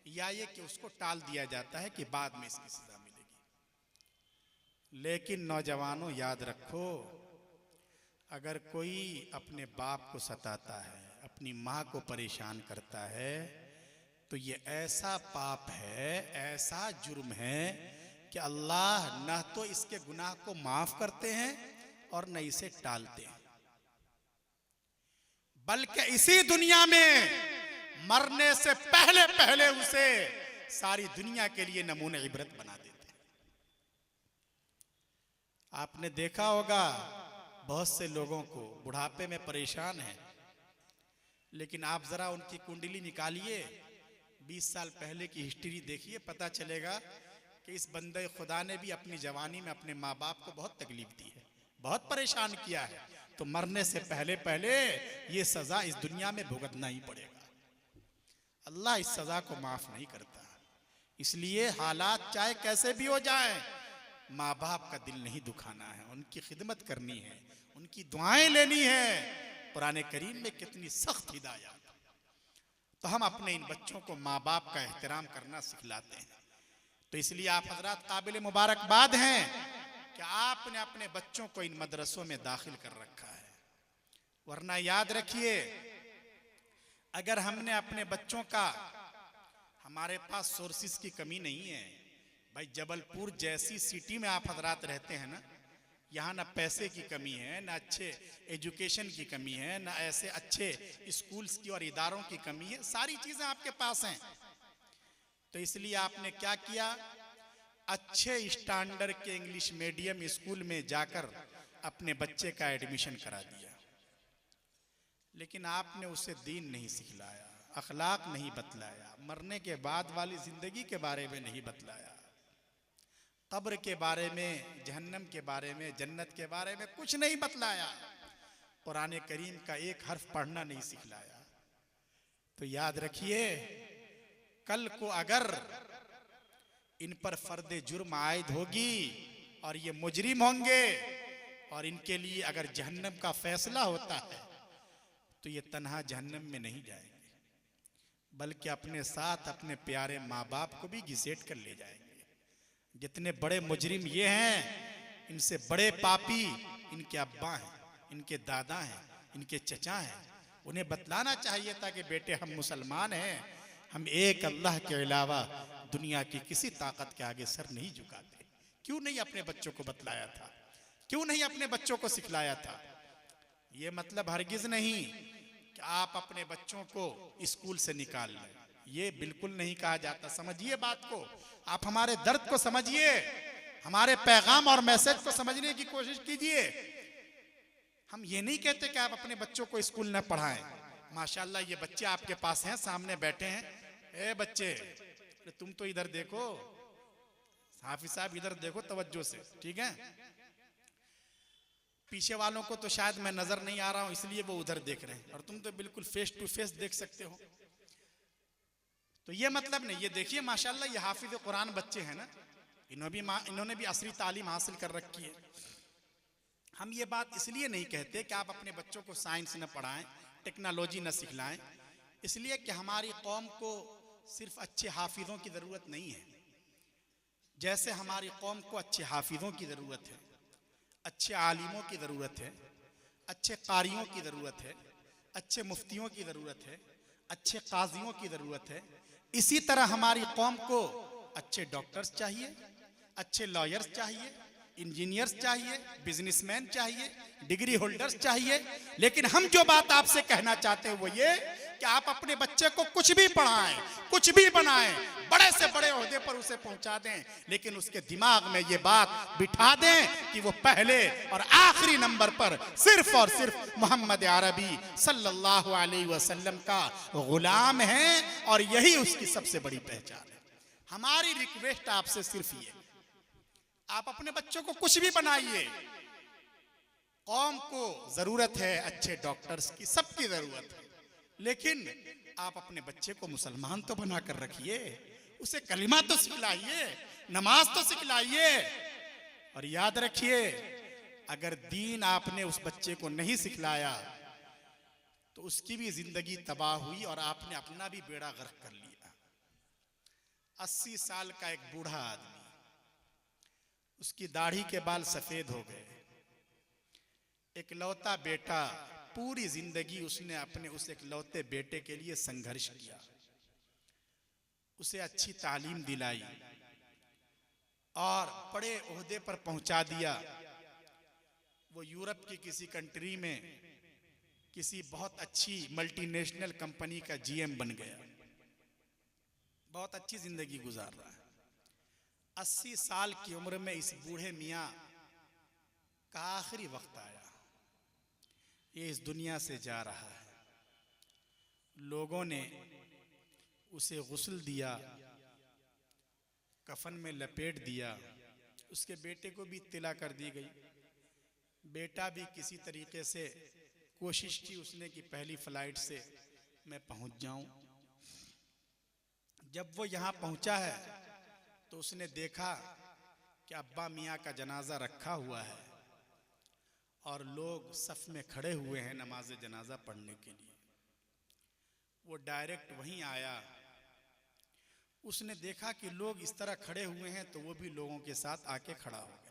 या ये कि उसको टाल दिया जाता है कि बाद में इसकी सजा मिलेगी। लेकिन नौजवानों याद रखो, अगर कोई अपने बाप को सताता है, अपनी माँ को परेशान करता है, तो ये ऐसा पाप है, ऐसा जुर्म है कि अल्लाह न तो इसके गुनाह को माफ करते हैं और न इसे टालते हैं, बल्कि इसी दुनिया में मरने से पहले पहले उसे सारी दुनिया के लिए नमूने इबरत बना देते हैं। आपने देखा होगा बहुत से लोगों को बुढ़ापे में परेशान है, लेकिन आप जरा उनकी कुंडली निकालिए, 20 साल पहले की हिस्ट्री देखिए, पता चलेगा कि इस बंदे खुदा ने भी अपनी जवानी में अपने माँ बाप को बहुत तकलीफ दी है, बहुत परेशान किया है, तो मरने से पहले पहले ये सजा इस दुनिया में भुगतना ही पड़ेगा। अल्लाह इस सजा को माफ नहीं करता। इसलिए हालात चाहे कैसे भी हो जाए, माँ बाप का दिल नहीं दुखाना है, उनकी खिदमत करनी है, उनकी दुआएं लेनी है। कुरान करीम में कितनी सख्त हिदायत। तो हम अपने इन बच्चों को माँ बाप का एहतराम करना सिखलाते हैं। तो इसलिए आप हजरात काबिल मुबारकबाद हैं कि आपने अपने बच्चों को इन मदरसों में दाखिल कर रखा है। वरना याद रखिए, अगर हमने अपने बच्चों का, हमारे पास सोर्सेस की कमी नहीं है भाई, जबलपुर जैसी सिटी में आप हजरात रहते हैं ना, यहाँ ना पैसे की कमी है, ना अच्छे एजुकेशन की कमी है, ना ऐसे अच्छे स्कूल्स की और इदारों की कमी है, सारी चीजें आपके पास हैं। तो इसलिए आपने क्या किया, अच्छे स्टैंडर्ड के इंग्लिश मीडियम स्कूल में जाकर अपने बच्चे का एडमिशन करा दिया। लेकिन आपने उसे दीन नहीं सिखलाया, अखलाक नहीं बतलाया, मरने के बाद वाली जिंदगी के बारे में नहीं बतलाया, कब्र के बारे में, जहन्नम के बारे में, जन्नत के बारे में कुछ नहीं बतलाया, कुरान करीम का एक हर्फ पढ़ना नहीं सिखलाया। तो याद रखिए, कल को अगर इन पर फर्दे जुर्म आयद होगी और ये मुजरिम होंगे और इनके लिए अगर जहन्नम का फैसला होता है, तो ये तन्हा जहन्नम में नहीं जाएंगे, बल्कि अपने साथ अपने प्यारे माँ बाप को भी घिसेट कर ले जाएंगे। जितने बड़े मुजरिम ये हैं, इनसे बड़े पापी इनके अब्बा हैं, इनके दादा हैं, इनके चचा हैं। उन्हें बतलाना चाहिए था कि बेटे हम मुसलमान हैं, हम एक अल्लाह के अलावा दुनिया की किसी ताकत के आगे सर नहीं झुकाते। क्यों नहीं अपने बच्चों को बतलाया था, क्यों नहीं अपने बच्चों को सिखलाया था? ये मतलब हरगिज नहीं कि आप अपने बच्चों को स्कूल से निकाल लें, ये बिल्कुल नहीं कहा जाता। समझिए बात को, आप हमारे दर्द को समझिए, हमारे पैगाम और मैसेज को समझने की कोशिश कीजिए। हम ये नहीं कहते कि आप अपने बच्चों को स्कूल न पढ़ाएं। माशाल्लाह ये बच्चे आपके पास हैं, सामने बैठे हैं। ए बच्चे, तुम तो इधर देखो, हाफिज साहब इधर देखो तवज्जो से, ठीक है? पीछे वालों को तो शायद मैं नजर नहीं आ रहा हूं, इसलिए वो उधर देख रहे हैं, और तुम तो बिल्कुल फेस टू फेस देख सकते हो। तो ये मतलब नहीं, ये देखिए माशाल्लाह ये हाफिज कुरान बच्चे हैं ना, इन्होंने भी असली तालीम हासिल कर रखी है। हम ये बात इसलिए नहीं कहते कि आप अपने बच्चों को साइंस न पढ़ाएं, टेक्नोलॉजी न सिखलाएं। इसलिए कि हमारी कौम को सिर्फ अच्छे हाफिज़ों की ज़रूरत नहीं है, जैसे हमारी कौम को अच्छे हाफिज़ों की ज़रूरत है, अच्छे आलिमों की ज़रूरत है, अच्छे कारियों की ज़रूरत है, अच्छे मुफ्तियों की ज़रूरत है, अच्छे काजियों की ज़रूरत है, इसी तरह हमारी कौम को अच्छे डॉक्टर्स चाहिए, अच्छे लॉयर्स चाहिए, इंजीनियर्स चाहिए, बिजनेसमैन चाहिए, डिग्री होल्डर्स चाहिए। लेकिन हम जो बात आपसे कहना चाहते हैं वो ये कि आप अपने बच्चे को कुछ भी पढ़ाएं, कुछ भी बनाएं, बड़े से बड़े ओहदे पर उसे पहुंचा दें, लेकिन उसके दिमाग में ये बात बिठा दें कि वो पहले और आखिरी नंबर पर सिर्फ और सिर्फ मोहम्मद अरबी सल्लल्लाहु अलैहि वसल्लम का गुलाम है और यही उसकी सबसे बड़ी पहचान है। हमारी रिक्वेस्ट आपसे सिर्फ ये, आप अपने बच्चों को कुछ भी बनाइए, कौम को जरूरत है अच्छे डॉक्टर्स की, सबकी जरूरत है, लेकिन आप अपने बच्चे को मुसलमान तो बनाकर रखिए, उसे कलिमा तो सिखलाइए, नमाज तो सिखलाइए। और याद रखिए, अगर दीन आपने उस बच्चे को नहीं सिखलाया तो उसकी भी जिंदगी तबाह हुई और आपने अपना भी बेड़ा गर्क कर लिया। 80 साल का एक बूढ़ा आदमी, उसकी दाढ़ी के बाल सफेद हो गए, इकलौता बेटा, पूरी जिंदगी उसने अपने उस इकलौते बेटे के लिए संघर्ष किया, उसे अच्छी तालीम दिलाई और बड़े ओहदे पर पहुंचा दिया। वो यूरोप की किसी कंट्री में किसी बहुत अच्छी मल्टीनेशनल कंपनी का जीएम बन गया, बहुत अच्छी जिंदगी गुजार रहा है। 80 साल की उम्र में इस बूढ़े मियाँ का आखिरी वक्त आया, ये इस दुनिया से जा रहा है। लोगों ने उसे गुस्ल दिया, कफन में लपेट दिया, उसके बेटे को भी तिला कर दी गई। बेटा भी किसी तरीके से कोशिश की उसने कि पहली फ्लाइट से मैं पहुंच जाऊं। जब वो यहाँ पहुंचा है तो उसने देखा कि अब्बा मियाँ का जनाजा रखा हुआ है और लोग सफ में खड़े हुए हैं नमाज जनाजा पढ़ने के लिए। वो डायरेक्ट वहीं आया, उसने देखा कि लोग इस तरह खड़े हुए हैं तो वो भी लोगों के साथ आके खड़ा हो गया।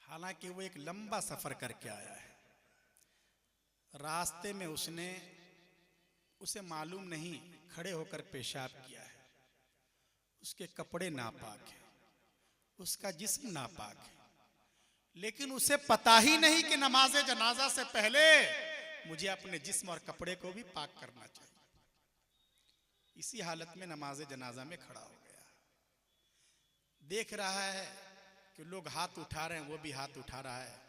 हालांकि वो एक लंबा सफर करके आया है, रास्ते में उसे मालूम नहीं खड़े होकर पेशाब किया है, उसके कपड़े नापाक हैं, उसका जिस्म नापाक है, लेकिन उसे पता ही नहीं कि नमाज जनाजा से पहले मुझे अपने जिस्म और कपड़े को भी पाक करना चाहिए। इसी हालत में नमाज जनाजा में खड़ा हो गया, देख रहा है कि लोग हाथ उठा रहे हैं, वो भी हाथ उठा रहा है।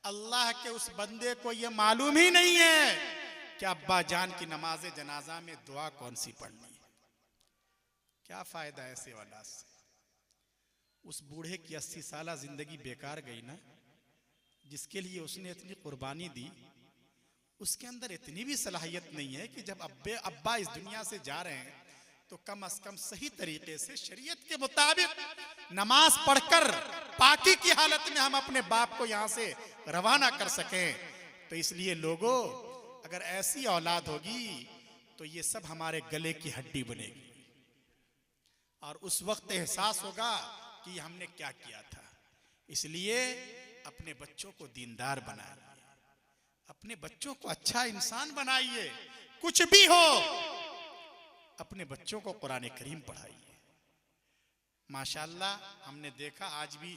अल्लाह के उस बंदे को यह मालूम ही नहीं है कि अब्बा जान की नमाज जनाजा में दुआ कौन सी पढ़नी है। क्या फायदा ऐसे औलाद से? उस बूढ़े की 80 साला जिंदगी बेकार गई ना, जिसके लिए उसने इतनी कुर्बानी दी। उसके अंदर इतनी भी सलाहियत नहीं है कि जब अब्बा इस दुनिया से जा रहे हैं तो कम से कम सही तरीके से शरीयत के मुताबिक नमाज पढ़कर पाकी की हालत में हम अपने बाप को यहां से रवाना कर सकें। तो इसलिए लोगों, अगर ऐसी औलाद होगी तो ये सब हमारे गले की हड्डी बनेगी और उस वक्त एहसास होगा कि हमने क्या किया था। इसलिए अपने बच्चों को दीनदार बनाइए, अपने बच्चों को अच्छा इंसान बनाइए, कुछ भी हो अपने बच्चों को कुरान करीम पढ़ाइए। माशाअल्लाह हमने देखा आज भी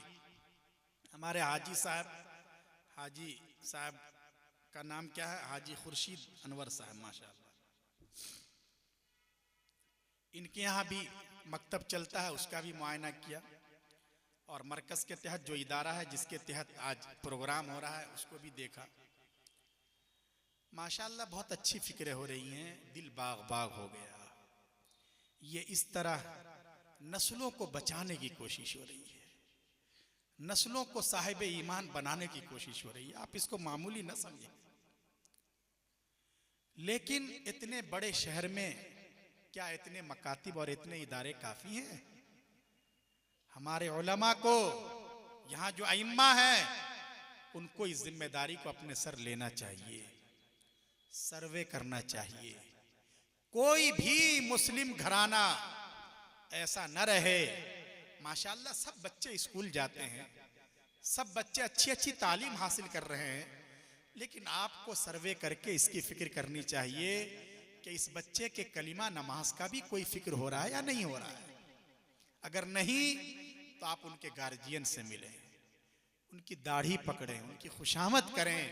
हमारे हाजी साहब का नाम क्या है, हाजी खुर्शीद अनवर साहब, माशाअल्लाह इनके यहाँ भी मकतब चलता है, उसका भी मुआयना किया और मरकज के तहत जो इदारा है जिसके तहत आज प्रोग्राम हो रहा है उसको भी देखा। माशाअल्लाह बहुत अच्छी फिक्रें हो रही हैं, दिल बाग बाग हो गया। ये इस तरह नस्लों को बचाने की कोशिश हो रही है, नस्लों को साहिब ईमान बनाने की कोशिश हो रही है। आप इसको मामूली न समझें, लेकिन इतने बड़े शहर में क्या इतने मकातिब और इतने इदारे काफी हैं? हमारे उलमा को, यहाँ जो अइम्मा हैं, उनको इस जिम्मेदारी को अपने सर लेना चाहिए। सर्वे करना चाहिए। कोई भी मुस्लिम घराना ऐसा न रहे, माशाअल्लाह सब बच्चे स्कूल जाते हैं, सब बच्चे अच्छी अच्छी तालीम हासिल कर रहे हैं, लेकिन आपको सर्वे करके इसकी फिक्र करनी चाहिए कि इस बच्चे के कलीमा नमाज का भी कोई फिक्र हो रहा है या नहीं हो रहा है। अगर नहीं तो आप उनके गार्जियन से मिलें, उनकी दाढ़ी पकड़ें, उनकी खुशामद करें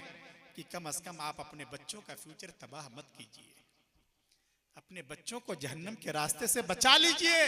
कि कम से कम आप अपने बच्चों का फ्यूचर तबाह मत कीजिए, अपने बच्चों को जहन्नम के रास्ते से बचा लीजिए,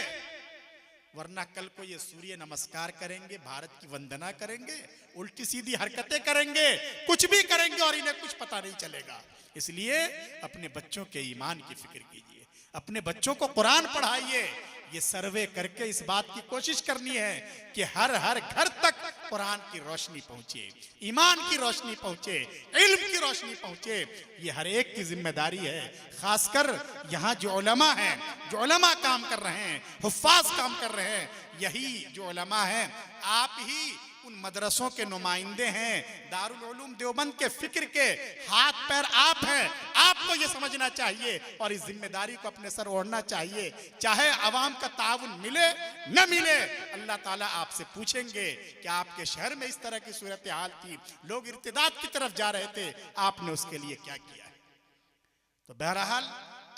वरना कल को ये सूर्य नमस्कार करेंगे, भारत की वंदना करेंगे, उल्टी सीधी हरकतें करेंगे, कुछ भी करेंगे और इन्हें कुछ पता नहीं चलेगा। इसलिए अपने बच्चों के ईमान की फिक्र कीजिए, अपने बच्चों को कुरान पढ़ाइए। ये सर्वे करके इस बात की कोशिश करनी है कि हर हर घर तक कुरान की रोशनी पहुंचे, ईमान की रोशनी पहुंचे, इल्म की रोशनी पहुंचे। ये हर एक की जिम्मेदारी है। खासकर यहाँ जो उलमा हैं, जो उलमा काम कर रहे हैं, हुफ्फाज काम कर रहे हैं, यही जो उलमा हैं, आप ही उन मदरसों के नुमाइंदे हैं। दारुल उलूम देवबंद के फिक्र के हाथ पैर आप हैं। आपको ये समझना चाहिए और इस जिम्मेदारी को अपने सर ओढ़ना चाहिए। चाहे अवाम का ताउन मिले न मिले, अल्लाह ताला आपसे पूछेंगे कि आपके शहर में इस तरह की सूरत हाल थी, लोग इर्तिदाद की तरफ जा रहे थे, आपने उसके लिए क्या किया है। तो बहरहाल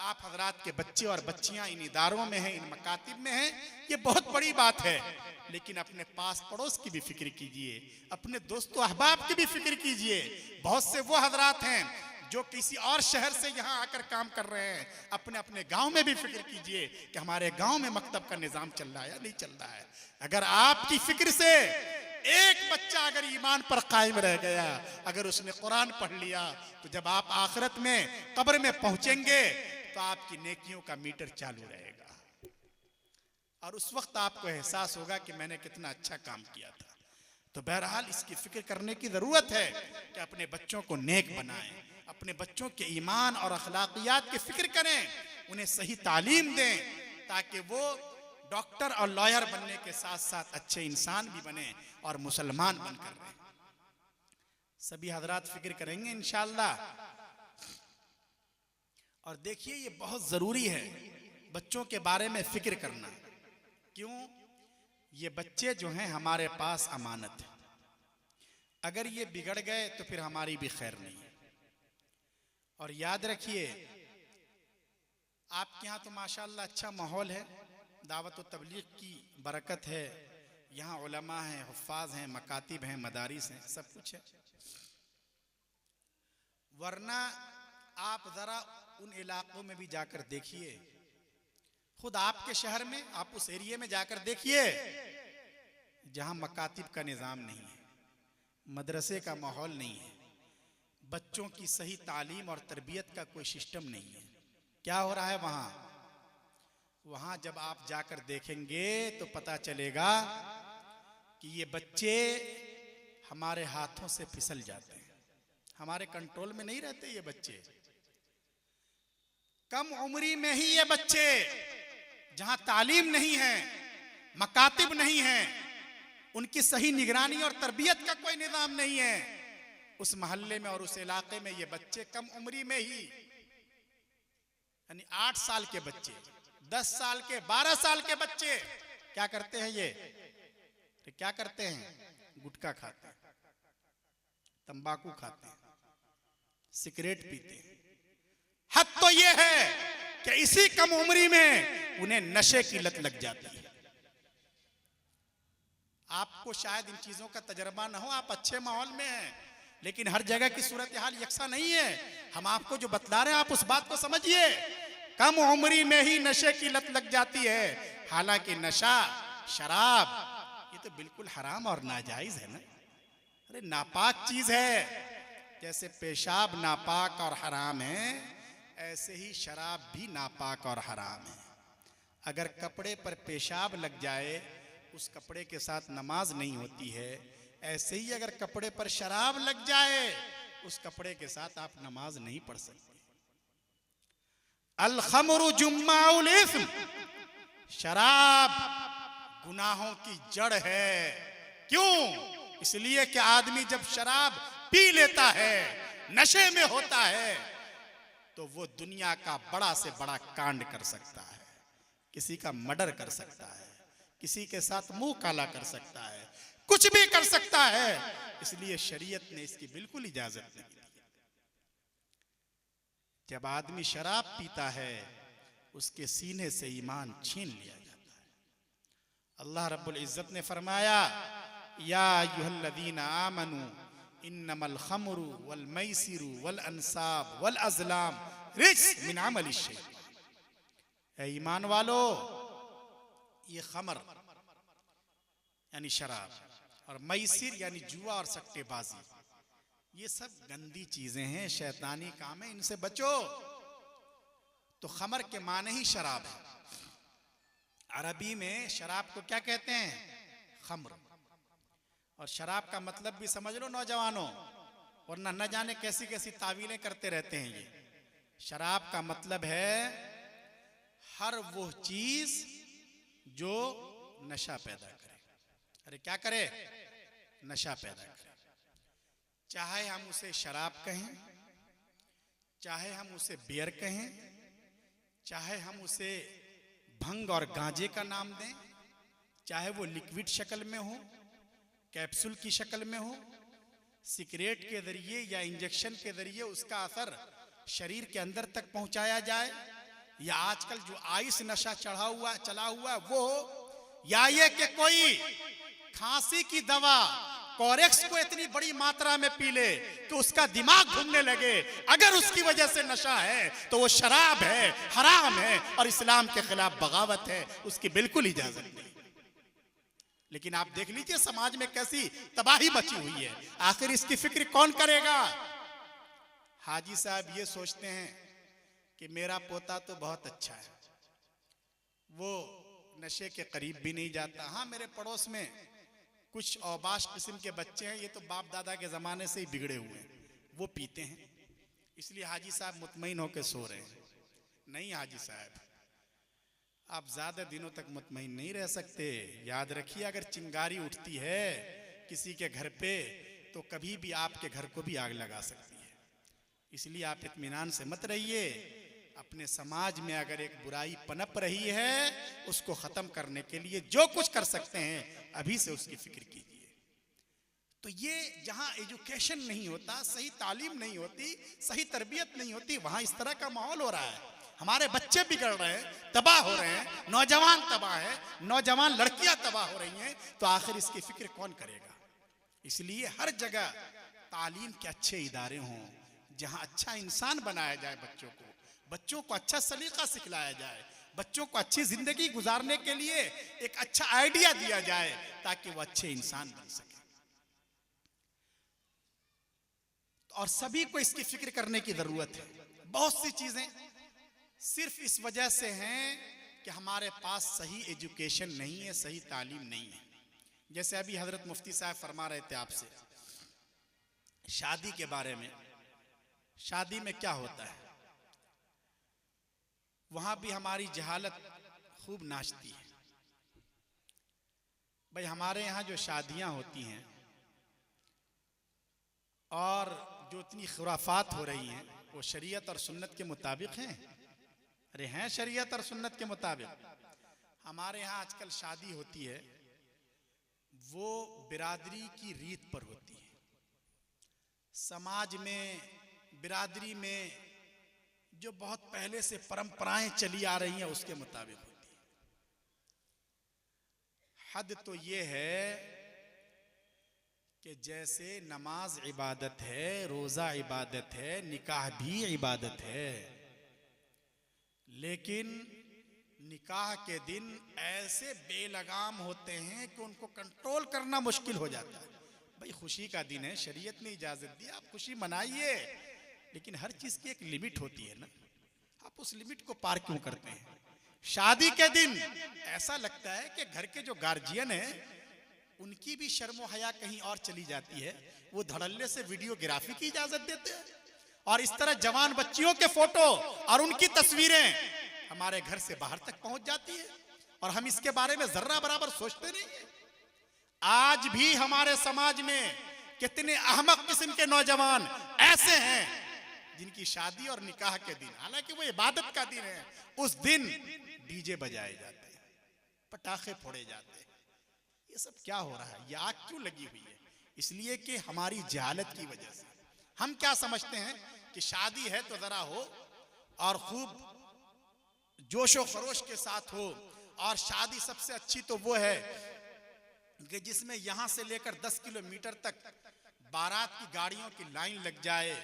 आप हजरात के बच्चे और बच्चियां इन इदारों में हैं, इन मकातिब में हैं, ये बहुत बड़ी बात है। लेकिन अपने पास पड़ोस की भी फिक्र कीजिए, अपने दोस्तों अहबाब की भी फिक्र कीजिए। बहुत से वो हजरात हैं जो किसी और शहर से यहाँ आकर काम कर रहे हैं, अपने अपने गांव में भी फिक्र कीजिए कि हमारे गांव में मकतब का निजाम चल रहा है या नहीं चल रहा है। अगर आपकी फिक्र से एक बच्चा अगर ईमान पर कायम रह गया, अगर उसने कुरान पढ़ लिया, तो जब आप आखिरत में कब्र में पहुंचेंगे तो आपकी नेकियों का मीटर चालू रहेगा और उस वक्त आपको एहसास होगा कि मैंने कितना अच्छा काम किया था। तो बहरहाल इसकी फिक्र करने की जरूरत है कि अपने बच्चों को नेक बनाएं, अपने बच्चों के ईमान और अखलाकियात की फिक्र करें, उन्हें सही तालीम दें ताकि वो डॉक्टर और लॉयर बनने के साथ साथ अच्छे इंसान भी बने और मुसलमान बनकर रहें। सभी हजरात फिक्र करेंगे इंशाअल्लाह। और देखिए ये बहुत जरूरी है बच्चों के बारे में फिक्र करना। क्यों? ये बच्चे जो हैं हमारे पास अमानत है। अगर ये बिगड़ गए तो फिर हमारी भी खैर नहीं है। और याद रखिए, आपके यहाँ तो माशाअल्लाह अच्छा माहौल है, दावत व तबलीग की बरकत है, यहाँ उलमा हैं, हुफ्फाज हैं, मकातिब हैं, मदारिस हैं, सब कुछ है। वरना आप जरा उन इलाकों में भी जाकर देखिए, खुद आपके शहर में, आप उस एरिया में जाकर देखिए जहां मकातिब का निजाम नहीं है, मदरसे का माहौल नहीं है, बच्चों की सही तालीम और तरबियत का कोई सिस्टम नहीं है। क्या हो रहा है वहां जब आप जाकर देखेंगे तो पता चलेगा कि ये बच्चे हमारे हाथों से फिसल जाते हैं, हमारे कंट्रोल में नहीं रहते। ये बच्चे कम उम्री में ही, ये बच्चे जहां तालीम नहीं है, मकातिब नहीं है, उनकी सही निगरानी और तरबियत का कोई निजाम नहीं है, उस मोहल्ले में और उस इलाके में ये बच्चे कम उम्री में ही, यानी 8 साल के बच्चे, 10 साल के, 12 साल के बच्चे क्या करते हैं? ये क्या करते हैं? गुटखा खाते हैं, तंबाकू खाते हैं, सिगरेट पीते हैं। हद तो ये है कि इसी कम उम्री में उन्हें नशे की लत लग जाती है। आपको शायद इन चीजों का तजर्बा ना हो, आप अच्छे माहौल में हैं, लेकिन हर जगह की सूरत हाल यकसा नहीं है। हम आपको जो बतला रहे हैं आप उस बात को समझिए। कम उम्री में ही नशे की लत लग जाती है, हालांकि नशा, शराब ये तो बिल्कुल हराम और नाजायज है ना। अरे नापाक चीज है। जैसे पेशाब नापाक और हराम है, ऐसे ही शराब भी नापाक और हराम है। अगर कपड़े पर पेशाब लग जाए, उस कपड़े के साथ नमाज नहीं होती है। ऐसे ही अगर कपड़े पर शराब लग जाए, उस कपड़े के साथ आप नमाज नहीं पढ़ सकते। अल खमरु जुम्माउल इस्म, शराब गुनाहों की जड़ है। क्यों? इसलिए कि आदमी जब शराब पी लेता है, नशे में होता है, तो वो दुनिया का बड़ा से बड़ा कांड कर सकता है, किसी का मर्डर कर सकता है, किसी के साथ मुंह काला कर सकता है, कुछ भी कर सकता है। इसलिए शरीयत ने इसकी बिल्कुल इजाजत नहीं दी। जब आदमी शराब पीता है उसके सीने से ईमान छीन लिया जाता है। अल्लाह रब्बुल इज्जत ने फरमाया, या अय्युहल्लज़ीना आमनू इन्नमल खमरु वल मैसिरु वल अंसाब वल अज़लाम रिज्स मिन अमलि शैतान। ऐ ईमान वालो, ये खमर यानी शराब और मैसिर यानी जुआ और सट्टेबाजी, ये सब गंदी चीजें हैं, शैतानी काम है, इनसे बचो। तो खमर के माने ही शराब है। अरबी में शराब को क्या कहते हैं? खम्र। और शराब का मतलब भी समझ लो नौजवानों, वरना न जाने कैसी कैसी तावीलें करते रहते हैं। ये शराब का मतलब है हर वो चीज जो नशा पैदा करे। अरे क्या करे? नशा पैदा करे। चाहे हम उसे शराब कहें, चाहे हम उसे बियर कहें, चाहे हम उसे भंग और गांजे का नाम दें, चाहे वो लिक्विड शक्ल में हो, कैप्सूल की शक्ल में हो, सिगरेट के जरिए या इंजेक्शन के जरिए उसका असर शरीर के अंदर तक पहुंचाया जाए, या आजकल जो आइस नशा चला हुआ वो हो, या ये कि कोई खांसी की दवा कोरेक्स को इतनी बड़ी मात्रा में पी ले तो उसका दिमाग घूमने लगे, अगर उसकी वजह से नशा है तो वो शराब है, हराम है और इस्लाम के खिलाफ बगावत है, उसकी बिल्कुल इजाजत नहीं। लेकिन आप देख लीजिए समाज में कैसी तबाही मची हुई है। आखिर इसकी फिक्र कौन करेगा? हाजी साहब ये सोचते हैं कि मेरा पोता तो बहुत अच्छा है, वो नशे के करीब भी नहीं जाता। हाँ, मेरे पड़ोस में कुछ औबाश किस्म के बच्चे हैं, ये तो बाप दादा के जमाने से ही बिगड़े हुए हैं, वो पीते हैं, इसलिए हाजी साहब मुतमईन होकर सो रहे हैं। नहीं हाजी साहब, आप ज्यादा दिनों तक मुतमईन नहीं रह सकते। याद रखिए, अगर चिंगारी उठती है किसी के घर पे तो कभी भी आपके घर को भी आग लगा सकती है। इसलिए आप इत्मीनान से मत रहिए। अपने समाज में अगर एक बुराई पनप रही है, उसको खत्म करने के लिए जो कुछ कर सकते हैं अभी से उसकी फिक्र कीजिए। तो ये जहां एजुकेशन नहीं होता, सही तालीम नहीं होती, सही तरबियत नहीं होती, वहां इस तरह का माहौल हो रहा है। हमारे बच्चे बिगड़ रहे हैं, तबाह हो रहे हैं, नौजवान तबाह है, नौजवान लड़कियां तबाह हो रही हैं, तो आखिर इसकी फिक्र कौन करेगा? इसलिए हर जगह तालीम के अच्छे इदारे हों, जहां अच्छा इंसान बनाया जाए, बच्चों को अच्छा सलीका सिखलाया जाए, बच्चों को अच्छी जिंदगी गुजारने के लिए एक अच्छा आइडिया दिया जाए ताकि वो अच्छे इंसान बन सके। और सभी को इसकी फिक्र करने की जरूरत है। बहुत सी चीजें सिर्फ इस वजह से हैं कि हमारे पास सही एजुकेशन नहीं है, सही तालीम नहीं है। जैसे अभी हजरत मुफ्ती साहब फरमा रहे थे आपसे शादी के बारे में। शादी में क्या होता है, वहां भी हमारी जहालत खूब नाचती है। भाई, हमारे यहाँ जो शादियां होती हैं और जो इतनी खुराफात हो रही हैं, वो शरीयत और सुन्नत के मुताबिक हैं? अरे हैं शरीयत और सुन्नत के मुताबिक। हमारे यहाँ आजकल शादी होती है, वो बिरादरी की रीत पर होती है। समाज में, बिरादरी में जो बहुत पहले से परंपराएं चली आ रही हैं उसके मुताबिक होती है। हद तो ये है कि जैसे नमाज इबादत है, रोजा इबादत है, निकाह भी इबादत है, लेकिन निकाह के दिन ऐसे बेलगाम होते हैं कि उनको कंट्रोल करना मुश्किल हो जाता है। भाई, खुशी का दिन है, शरीयत ने इजाजत दी, आप खुशी मनाइए, लेकिन हर चीज की एक लिमिट होती है ना। आप उस लिमिट को पार क्यों करते हैं? शादी के दिन ऐसा लगता है कि घर के जो गार्जियन हैं उनकी भी शर्मो हया कहीं और चली जाती है। वो धड़ल्ले से वीडियोग्राफी की इजाजत देते हैं और इस तरह जवान बच्चियों के फोटो और उनकी तस्वीरें हमारे घर से बाहर तक पहुंच जाती है और हम इसके बारे में जर्रा बराबर सोचते नहीं है। आज भी हमारे समाज में कितने अहमक किस्म के नौजवान ऐसे हैं जिनकी शादी और निकाह के दिन, हालांकि वो इबादत का दिन है, उस दिन डीजे बजाए जाते हैं, पटाखे फोड़े जाते हैं। ये सब क्या हो रहा है? ये आग क्यों लगी हुई है? इसलिए कि हमारी जहालत की वजह से हम क्या समझते हैं कि शादी है तो जरा हो और खूब जोशो खरोश के साथ हो, और शादी सबसे अच्छी तो वो है कि जिसमें यहां से लेकर 10 किलोमीटर तक बारात की गाड़ियों की लाइन लग जाए,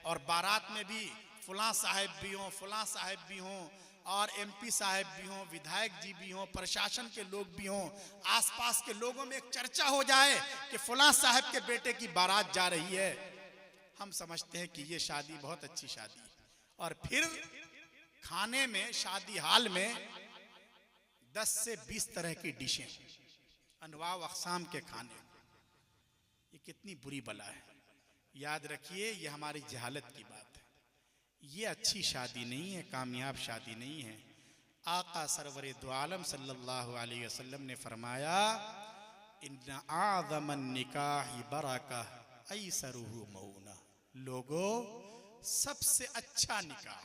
और बारात में भी फलां साहब भी हों, फलां साहब भी हों, और एमपी साहब भी हों, विधायक जी भी हों, प्रशासन के लोग भी हों, आसपास के लोगों में एक चर्चा हो जाए कि फलां साहब के बेटे की बारात जा रही है। हम समझते हैं कि ये शादी बहुत अच्छी शादी है, और फिर खाने में, शादी हाल में 10 से 20 तरह की डिशें, अनवा अक़साम के खाने। ये कितनी बुरी बला है। याद रखिए, ये हमारी जहालत की बात है। ये अच्छी शादी नहीं है, कामयाब शादी नहीं है। आका सरवर दो आलम सल्लल्लाहु अलैहि वसल्लम ने फरमाया, इन्ना आज़मन निकाह बरकह ऐसरुहु मऊना। लोगों, सबसे अच्छा निकाह,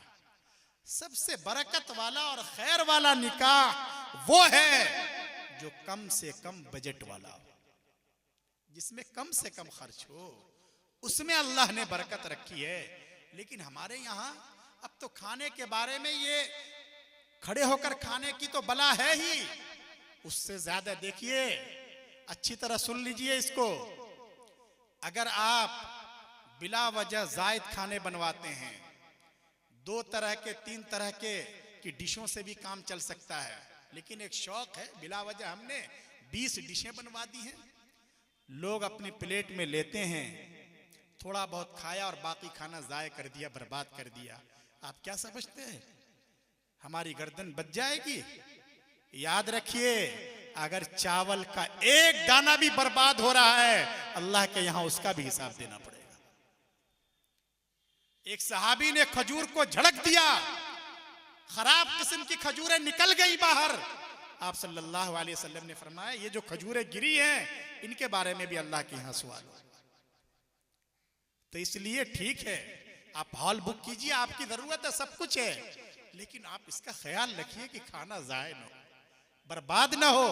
सबसे बरकत वाला और खैर वाला निकाह वो है जो कम से कम बजट वाला हो, जिसमें कम से कम खर्च हो, उसमें अल्लाह ने बरकत रखी है। लेकिन हमारे यहाँ अब तो खाने के बारे में, ये खड़े होकर खाने की तो बला है ही, उससे ज्यादा देखिए, अच्छी तरह सुन लीजिए इसको, अगर आप बिला वजह जायद खाने बनवाते हैं, 2 तरह के 3 तरह के की डिशों से भी काम चल सकता है, लेकिन एक शौक है, बिला वजह हमने 20 डिशें बनवा दी हैं। लोग अपनी प्लेट में लेते हैं, थोड़ा बहुत खाया और बाकी खाना ज़ाय कर दिया, बर्बाद कर दिया। आप क्या समझते हैं हमारी गर्दन बच जाएगी? याद रखिए, अगर चावल का एक दाना भी बर्बाद हो रहा है, अल्लाह के यहां उसका भी हिसाब देना पड़ेगा। एक सहाबी ने खजूर को झड़क दिया, खराब किस्म की खजूरें निकल गई बाहर। आप सल्लल्लाहु अलैहि वसल्लम ने फरमाया, ये जो खजूरें गिरी हैं, इनके बारे में भी अल्लाह के यहां सवाल हो। तो इसलिए ठीक है, आप हॉल बुक कीजिए, आपकी जरूरत है, सब कुछ है, लेकिन आप इसका ख्याल रखिए कि खाना जाए ना हो, बर्बाद ना हो।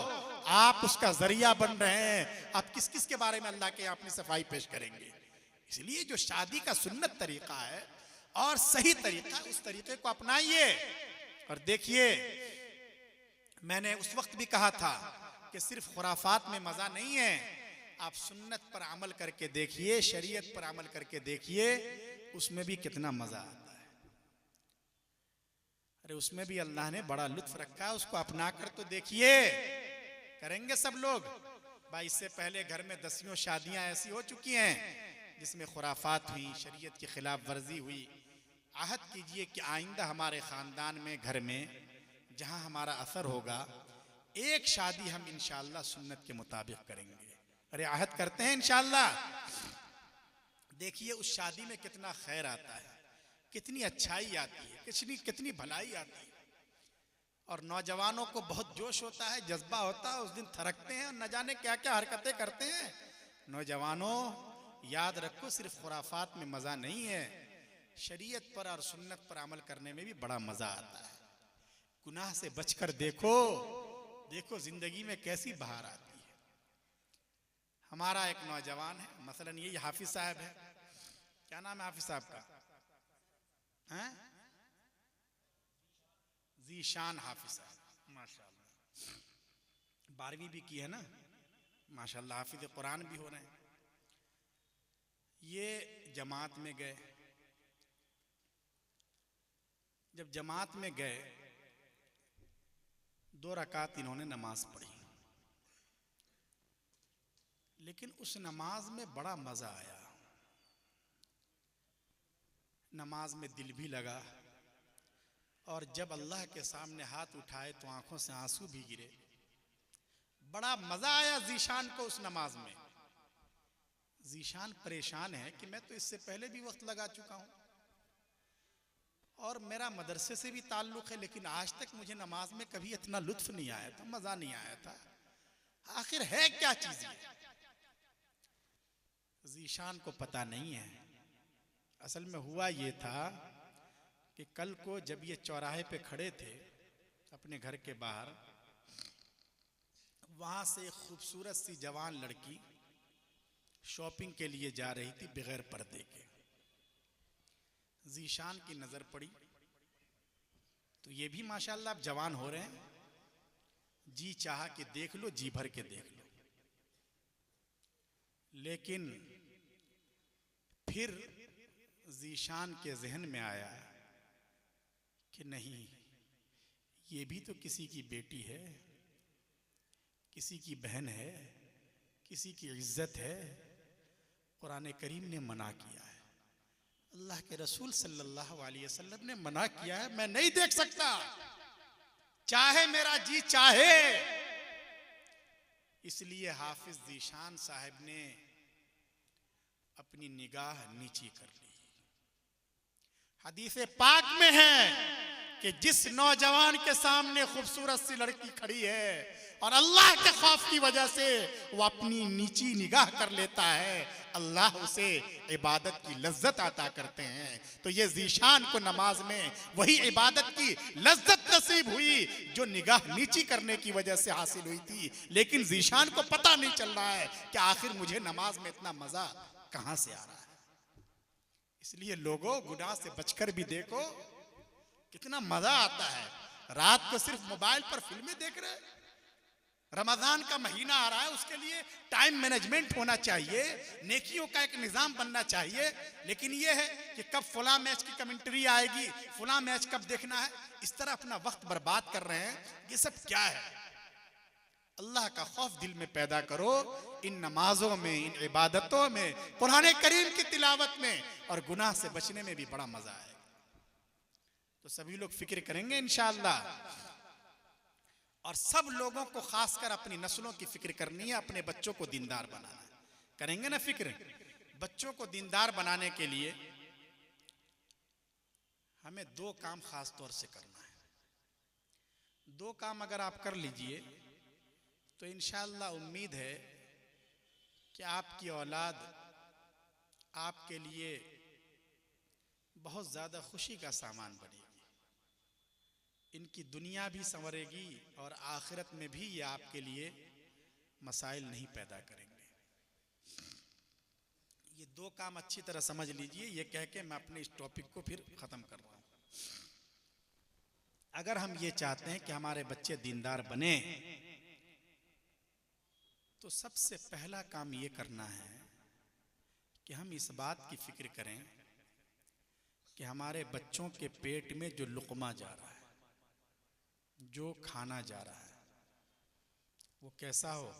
आप उसका जरिया बन रहे हैं। आप किस किस के बारे में अल्लाह के अपनी सफाई पेश करेंगे? इसलिए जो शादी का सुन्नत तरीका है और सही तरीका, उस तरीके को अपनाइए। और देखिए, मैंने उस वक्त भी कहा था कि सिर्फ खुराफात में मजा नहीं है, आप सुन्नत पर अमल करके देखिए, शरीयत पर अमल करके देखिए, उसमें भी कितना मजा आता है। अरे उसमें भी अल्लाह ने बड़ा लुत्फ रखा है, उसको अपना कर तो देखिए। करेंगे सब लोग भाई। इससे पहले घर में 10 शादियां ऐसी हो चुकी हैं जिसमें खुराफात हुई, शरीयत की खिलाफ वर्जी हुई। आहद कीजिए कि आइंदा हमारे खानदान में, घर में, जहां हमारा असर होगा, एक शादी हम इंशाअल्लाह सुन्नत के मुताबिक करेंगे। अरे आहद करते हैं इंशाअल्लाह। देखिए उस शादी में कितना खैर आता है, कितनी अच्छाई आती है, कितनी भलाई आती है। और नौजवानों को बहुत जोश होता है, जज्बा होता है, उस दिन थरकते हैं और न जाने क्या क्या हरकतें करते हैं। नौजवानों, याद रखो, सिर्फ खुराफात में मजा नहीं है, शरीयत पर और सुन्नत पर अमल करने में भी बड़ा मजा आता है। गुनाह से बचकर देखो, देखो जिंदगी में कैसी बहार आती है। हमारा एक नौजवान है, मसलन ये हाफिज साहब है, क्या नाम है हाफिज साहब का? हैं? जीशान हाफिज साहब, माशाअल्लाह। 12वीं भी की है ना, माशाअल्लाह, हाफिज कुरान भी हो रहे हैं। ये जमात में गए, जब जमात में गए 2 रकात इन्होंने नमाज पढ़ी, लेकिन उस नमाज में बड़ा मजा आया। नमाज में दिल भी लगा, और जब अल्लाह के सामने हाथ उठाए तो आंखों से आंसू भी गिरे। बड़ा मजा आया जीशान को उस नमाज में। जीशान परेशान है कि मैं तो इससे पहले भी वक्त लगा चुका हूं और मेरा मदरसे से भी ताल्लुक है, लेकिन आज तक मुझे नमाज में कभी इतना लुत्फ नहीं आया था, मजा नहीं आया था। आखिर है क्या चीज ये? जीशान को पता नहीं है। असल में हुआ ये था कि कल को जब ये चौराहे पे खड़े थे अपने घर के बाहर, वहां से एक खूबसूरत सी जवान लड़की शॉपिंग के लिए जा रही थी बगैर पर्दे के। ज़ीशान की नजर पड़ी तो ये भी माशाल्लाह अब जवान हो रहे हैं, जी चाहा कि देख लो, जी भर के देख लो। लेकिन फिर ज़ीशान के जहन में आया कि नहीं, ये भी तो किसी की बेटी है, किसी की बहन है, किसी की इज्जत है। कुरान करीम ने मना किया है, अल्लाह के रसूल सल्लल्लाहु अलैहि वसल्लम ने मना किया है, मैं नहीं देख सकता, चाहे मेरा जी चाहे। इसलिए हाफिज ज़ीशान साहब ने अपनी निगाह नीची कर ली। हदीस पाक में है कि जिस नौजवान के सामने खूबसूरत सी लड़की खड़ी है और अल्लाह के खौफ की वजह से वो अपनी नीची निगाह कर लेता है, अल्लाह उसे इबादत की लज्जत अता करते हैं। तो ये ज़ीशान को नमाज में वही इबादत की लज्जत नसीब हुई जो निगाह नीची करने की वजह से हासिल हुई थी। लेकिन ज़ीशान को पता नहीं चल रहा है कि आखिर मुझे नमाज में इतना मजा कहां से आ रहा है। इसलिए लोगों, गुनाह से बचकर भी देखो, कितना मजा आता है। रात को सिर्फ मोबाइल पर फिल्में देख रहे, रमजान का महीना आ रहा है, उसके लिए टाइम मैनेजमेंट होना चाहिए, नेकियों का एक निजाम बनना चाहिए। लेकिन यह है कि कब फला मैच की कमेंट्री आएगी, फला मैच कब देखना है, इस तरह अपना वक्त बर्बाद कर रहे हैं। ये सब क्या है? अल्लाह का खौफ दिल में पैदा करो। इन नमाजों में, इन इबादतों में, कुरान करीम की तिलावत में और गुनाह से बचने में भी बड़ा मजा आएगा। तो सभी लोग फिक्र करेंगे इंशाअल्लाह, और सब लोगों को खासकर अपनी नस्लों की फिक्र करनी है, अपने बच्चों को दीनदार बनाना है। करेंगे ना फिक्र? बच्चों को दीनदार बनाने के लिए हमें दो काम खास तौर से करना है। दो काम अगर आप कर लीजिए तो इंशाअल्लाह उम्मीद है कि आपकी औलाद आपके लिए बहुत ज्यादा खुशी का सामान बनेगी। इनकी दुनिया भी संवरेगी और आखिरत में भी ये आपके लिए मसाइल नहीं पैदा करेंगे। ये दो काम अच्छी तरह समझ लीजिए। ये कह के मैं अपने इस टॉपिक को फिर खत्म कर रहा हूं। अगर हम ये चाहते हैं कि हमारे बच्चे दीनदार बने तो सबसे पहला काम ये करना है कि हम इस बात की फिक्र करें कि हमारे बच्चों के पेट में जो लुक़मा जा रहा है, जो खाना जा रहा है, वो कैसा हो?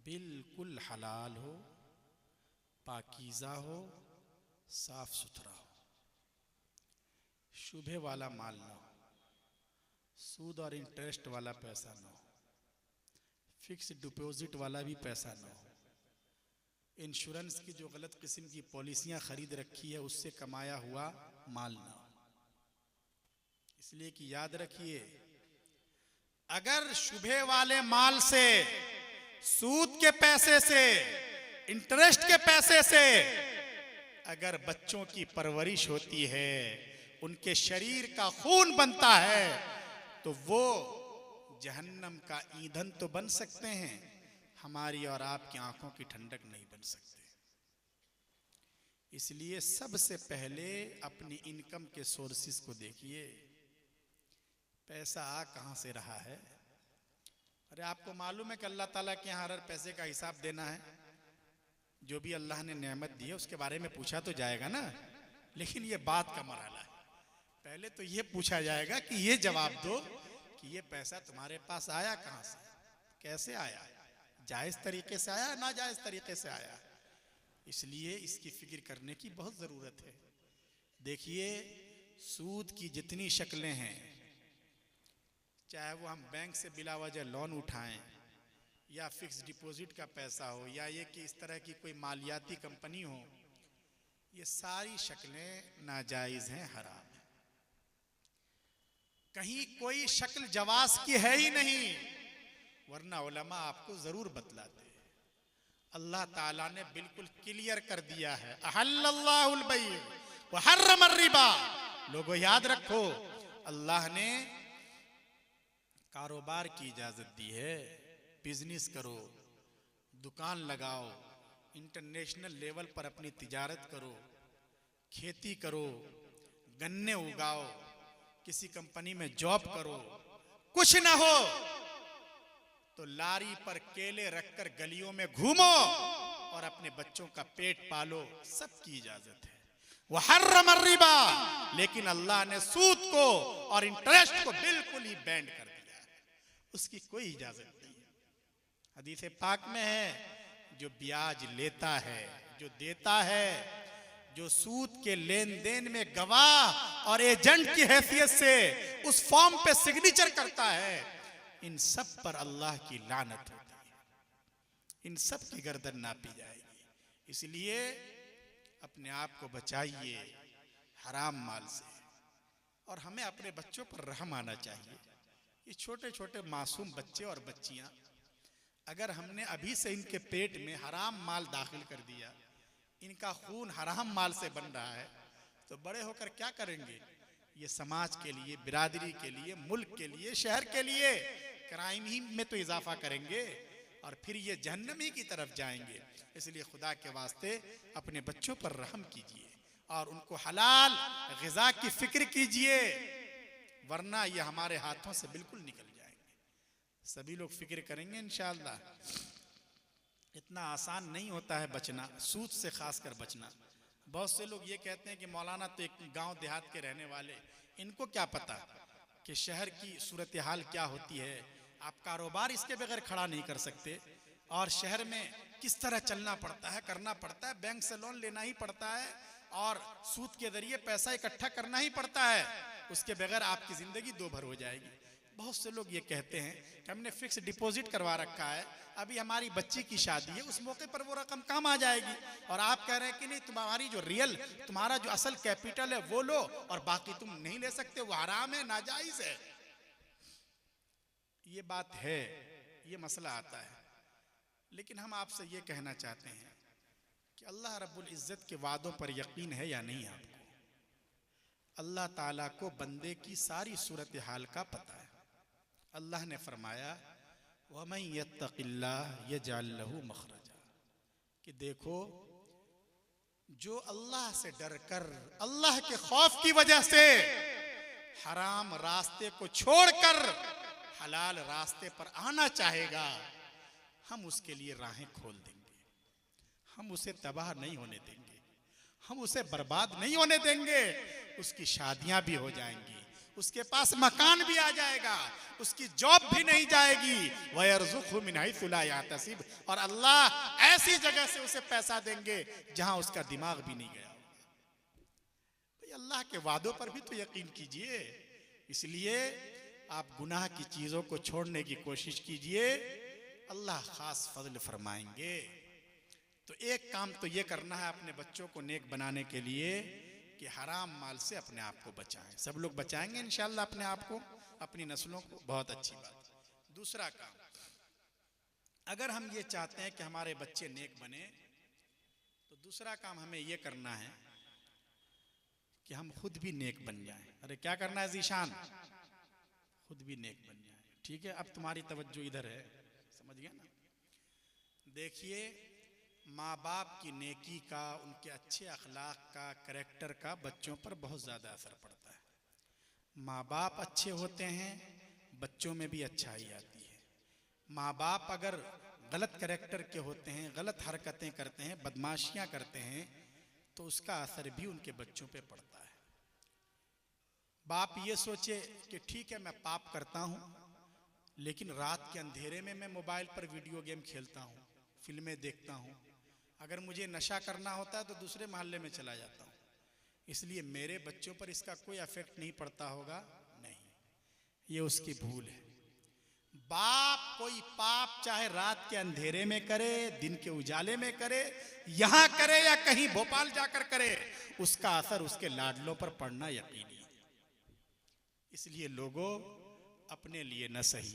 बिल्कुल हलाल हो, पाकीज़ा हो, साफ सुथरा हो, शुबे वाला माल ना हो, सूद और इंटरेस्ट वाला पैसा ना हो, फिक्स डिपॉजिट वाला भी पैसा ना हो, इंश्योरेंस की जो गलत किस्म की पॉलिसियां खरीद रखी है उससे कमाया हुआ माल ना हो। इसलिए कि याद रखिए, अगर शुबे वाले माल से, सूद के पैसे से, इंटरेस्ट के पैसे से अगर बच्चों की परवरिश होती है, उनके शरीर का खून बनता है, तो वो जहन्नम का ईंधन तो बन सकते हैं, हमारी और आपकी आंखों की ठंडक नहीं बन सकते। इसलिए सबसे पहले अपनी इनकम के सोर्सेस को देखिए, पैसा आ कहां से रहा है। अरे आपको मालूम है कि अल्लाह ताला के यहाँ हर पैसे का हिसाब देना है। जो भी अल्लाह ने नेमत दी है उसके बारे में पूछा तो जाएगा ना, लेकिन ये बात का मरहला है। पहले तो ये पूछा जाएगा कि ये जवाब दो कि ये पैसा तुम्हारे पास आया कहां से, कैसे आया, जायज तरीके से आया, नाजायज तरीके से आया। इसलिए इसकी फिक्र करने की बहुत जरूरत है। देखिए, सूद की जितनी शक्लें हैं, चाहे वो हम बैंक से बिला वजह लोन उठाएं, या फिक्स डिपॉजिट का पैसा हो, या ये कि इस तरह की कोई मालियाती कंपनी हो, ये सारी शक्लें नाजायज हैं, हराम है। कहीं कोई शक्ल जवाज की है ही नहीं, वरना उलमा आपको जरूर बतलाते। अल्लाह ताला ने बिल्कुल क्लियर कर दिया है, अहल्लल्लाहुल बैअ व हर्रमर रिबा। लोगों याद रखो, अल्लाह ने कारोबार की इजाजत दी है, बिजनेस करो, दुकान लगाओ, इंटरनेशनल लेवल पर अपनी तिजारत करो, खेती करो, गन्ने उगाओ, किसी कंपनी में जॉब करो, कुछ ना हो तो लारी पर केले रखकर गलियों में घूमो और अपने बच्चों का पेट पालो, सबकी इजाजत है। वह हर्रमर रिबा, लेकिन अल्लाह ने सूद को और इंटरेस्ट को बिल्कुल ही बैंड कर दिया है, उसकी कोई इजाजत नहीं है। हदीस पाक में है, जो ब्याज लेता है, जो देता है, जो सूद के लेन देन में गवाह और एजेंट की हैसियत से उस फॉर्म पे सिग्नेचर करता है, इन सब पर अल्लाह की लानत होती है, इन सब की गर्दन नापी जाएगी। इसलिए अपने आप को बचाइए हराम माल से, और हमें अपने बच्चों पर रहम आना चाहिए। ये छोटे छोटे मासूम बच्चे और बच्चियां, अगर हमने अभी से इनके पेट में हराम माल दाखिल कर दिया, इनका खून हराम माल से बन रहा है, तो बड़े होकर क्या करेंगे? ये समाज के लिए, बिरादरी के लिए, मुल्क के लिए, शहर के लिए क्राइम ही में तो इजाफा करेंगे और फिर ये जहन्नमी की तरफ जाएंगे। इसलिए खुदा के वास्ते अपने बच्चों पर रहम कीजिए और उनको हलाल ग़िज़ा की फिक्र कीजिए, वरना ये हमारे हाथों से बिल्कुल निकल जाएंगे। सभी लोग फिक्र करेंगे इंशाअल्लाह। इतना आसान नहीं होता है बचना, सूद से खासकर बचना। बहुत से लोग ये कहते हैं कि मौलाना तो एक गांव देहात के रहने वाले, इनको क्या पता कि शहर की सूरत हाल क्या होती है। आप कारोबार इसके बगैर खड़ा नहीं कर सकते, और शहर में किस तरह चलना पड़ता है, करना पड़ता है, बैंक से लोन लेना ही पड़ता है और सूद के जरिए पैसा इकट्ठा करना ही पड़ता है, उसके बगैर आपकी जिंदगी दो भर हो जाएगी। बहुत से लोग ये कहते हैं कि हमने फिक्स डिपॉजिट करवा रखा है, अभी हमारी बच्ची की शादी है, उस मौके पर वो रकम काम आ जाएगी, और आप कह रहे हैं कि नहीं, तुम्हारी जो रियल, तुम्हारा जो असल कैपिटल है वो लो और बाकी तुम नहीं ले सकते, वो हराम है, नाजायज है। ये बात है, ये मसला आता है। लेकिन हम आपसे ये कहना चाहते हैं कि अल्लाह रब्बुल इज्जत के वादों पर यकीन है या नहीं आपको? अल्लाह ताला को बंदे की सारी सूरत हाल का पता है। अल्लाह ने फरमाया, वमन यत्तक़िल्लाह यजअल लहू मखरजा, कि देखो, जो अल्लाह से डरकर, अल्लाह के खौफ की वजह से हराम रास्ते को छोड़कर हलाल रास्ते पर आना चाहेगा, हम उसके लिए राहें खोल देंगे, हम उसे तबाह नहीं होने देंगे, हम उसे बर्बाद नहीं होने देंगे। उसकी शादियां भी हो जाएंगी, उसके पास मकान भी आ जाएगा, उसकी जॉब भी नहीं जाएगी, वयरज़ुक़हु मिन हैसु ला यहतसिब, और अल्लाह ऐसी जगह से उसे पैसा देंगे जहां उसका दिमाग भी नहीं गया। भाई अल्लाह के वादों पर भी तो यकीन कीजिए। इसलिए आप गुनाह की चीजों को छोड़ने की कोशिश कीजिए, अल्लाह खास फजल फरमाएंगे। तो एक काम तो ये करना है अपने बच्चों को नेक बनाने के लिए कि हराम माल से अपने आप को बचाएं। सब लोग बचाएंगे इंशाअल्लाह अपने आप को, अपनी नस्लों को, बहुत अच्छी बात। दूसरा काम, अगर हम ये चाहते हैं कि हमारे बच्चे नेक बने, तो दूसरा काम हमें ये करना है कि हम खुद भी नेक बन जाएं। अरे क्या करना है ज़ीशान? खुद भी नेक बन जाएं। ठीक है, अब तुम्हारी तवज्जो इधर है, समझ गए ना? देखिए, माँ बाप की नेकी का, उनके अच्छे अखलाक का, कैरेक्टर का बच्चों पर बहुत ज़्यादा असर पड़ता है। माँ बाप अच्छे होते हैं, बच्चों में भी अच्छाई आती है। माँ बाप अगर गलत कैरेक्टर के होते हैं, गलत हरकतें करते हैं, बदमाशियाँ करते हैं, तो उसका असर भी उनके बच्चों पे पड़ता है। बाप ये सोचे कि ठीक है मैं पाप करता हूँ, लेकिन रात के अंधेरे में मैं मोबाइल पर वीडियो गेम खेलता हूँ, फिल्में देखता हूँ, अगर मुझे नशा करना होता है तो दूसरे मोहल्ले में चला जाता हूँ, इसलिए मेरे बच्चों पर इसका कोई इफेक्ट नहीं पड़ता होगा। नहीं, ये उसकी भूल है। बाप कोई पाप चाहे रात के अंधेरे में करे, दिन के उजाले में करे, यहां करे या कहीं भोपाल जाकर करे, उसका असर उसके लाडलों पर पड़ना यकीनी है। इसलिए लोगों, अपने लिए न सही,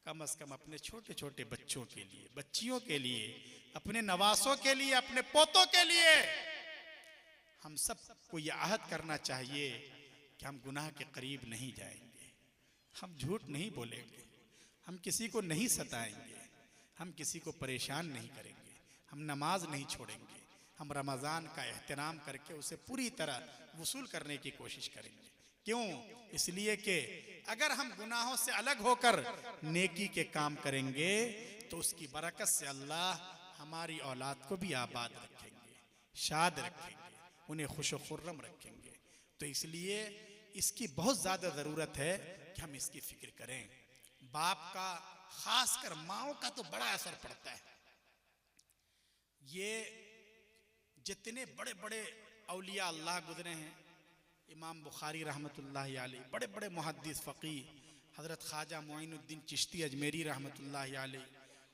कम से कम अपने छोटे छोटे बच्चों के लिए, बच्चियों के लिए अपने नवासों के लिए, अपने पोतों के लिए हम सबको यह आहद करना चाहिए कि हम गुनाह के करीब नहीं जाएंगे, हम झूठ नहीं बोलेंगे, हम किसी को नहीं सताएंगे, हम किसी को परेशान नहीं करेंगे, हम नमाज नहीं छोड़ेंगे, हम रमज़ान का एहतराम करके उसे पूरी तरह वसूल करने की कोशिश करेंगे। क्यों? इसलिए कि अगर हम गुनाहों से अलग होकर नेकी के काम करेंगे तो उसकी बरकत से अल्लाह हमारी औलाद को भी आबाद रखेंगे, शाद रखेंगे, उन्हें खुश खुर्रम रखेंगे। तो इसलिए इसकी बहुत ज़्यादा ज़रूरत है कि हम इसकी फिक्र करें। बाप का, खासकर माओ का तो बड़ा असर पड़ता है। ये जितने बड़े बड़े औलिया अल्लाह गुजरे हैं, इमाम बुखारी रहमतुल्लाहि अलैह, बड़े बड़े मुहद्दिस फ़क़ीह हज़रत ख्वाजा मोइनुद्दीन चिश्ती अजमेरी रहमतुल्लाहि अलैह,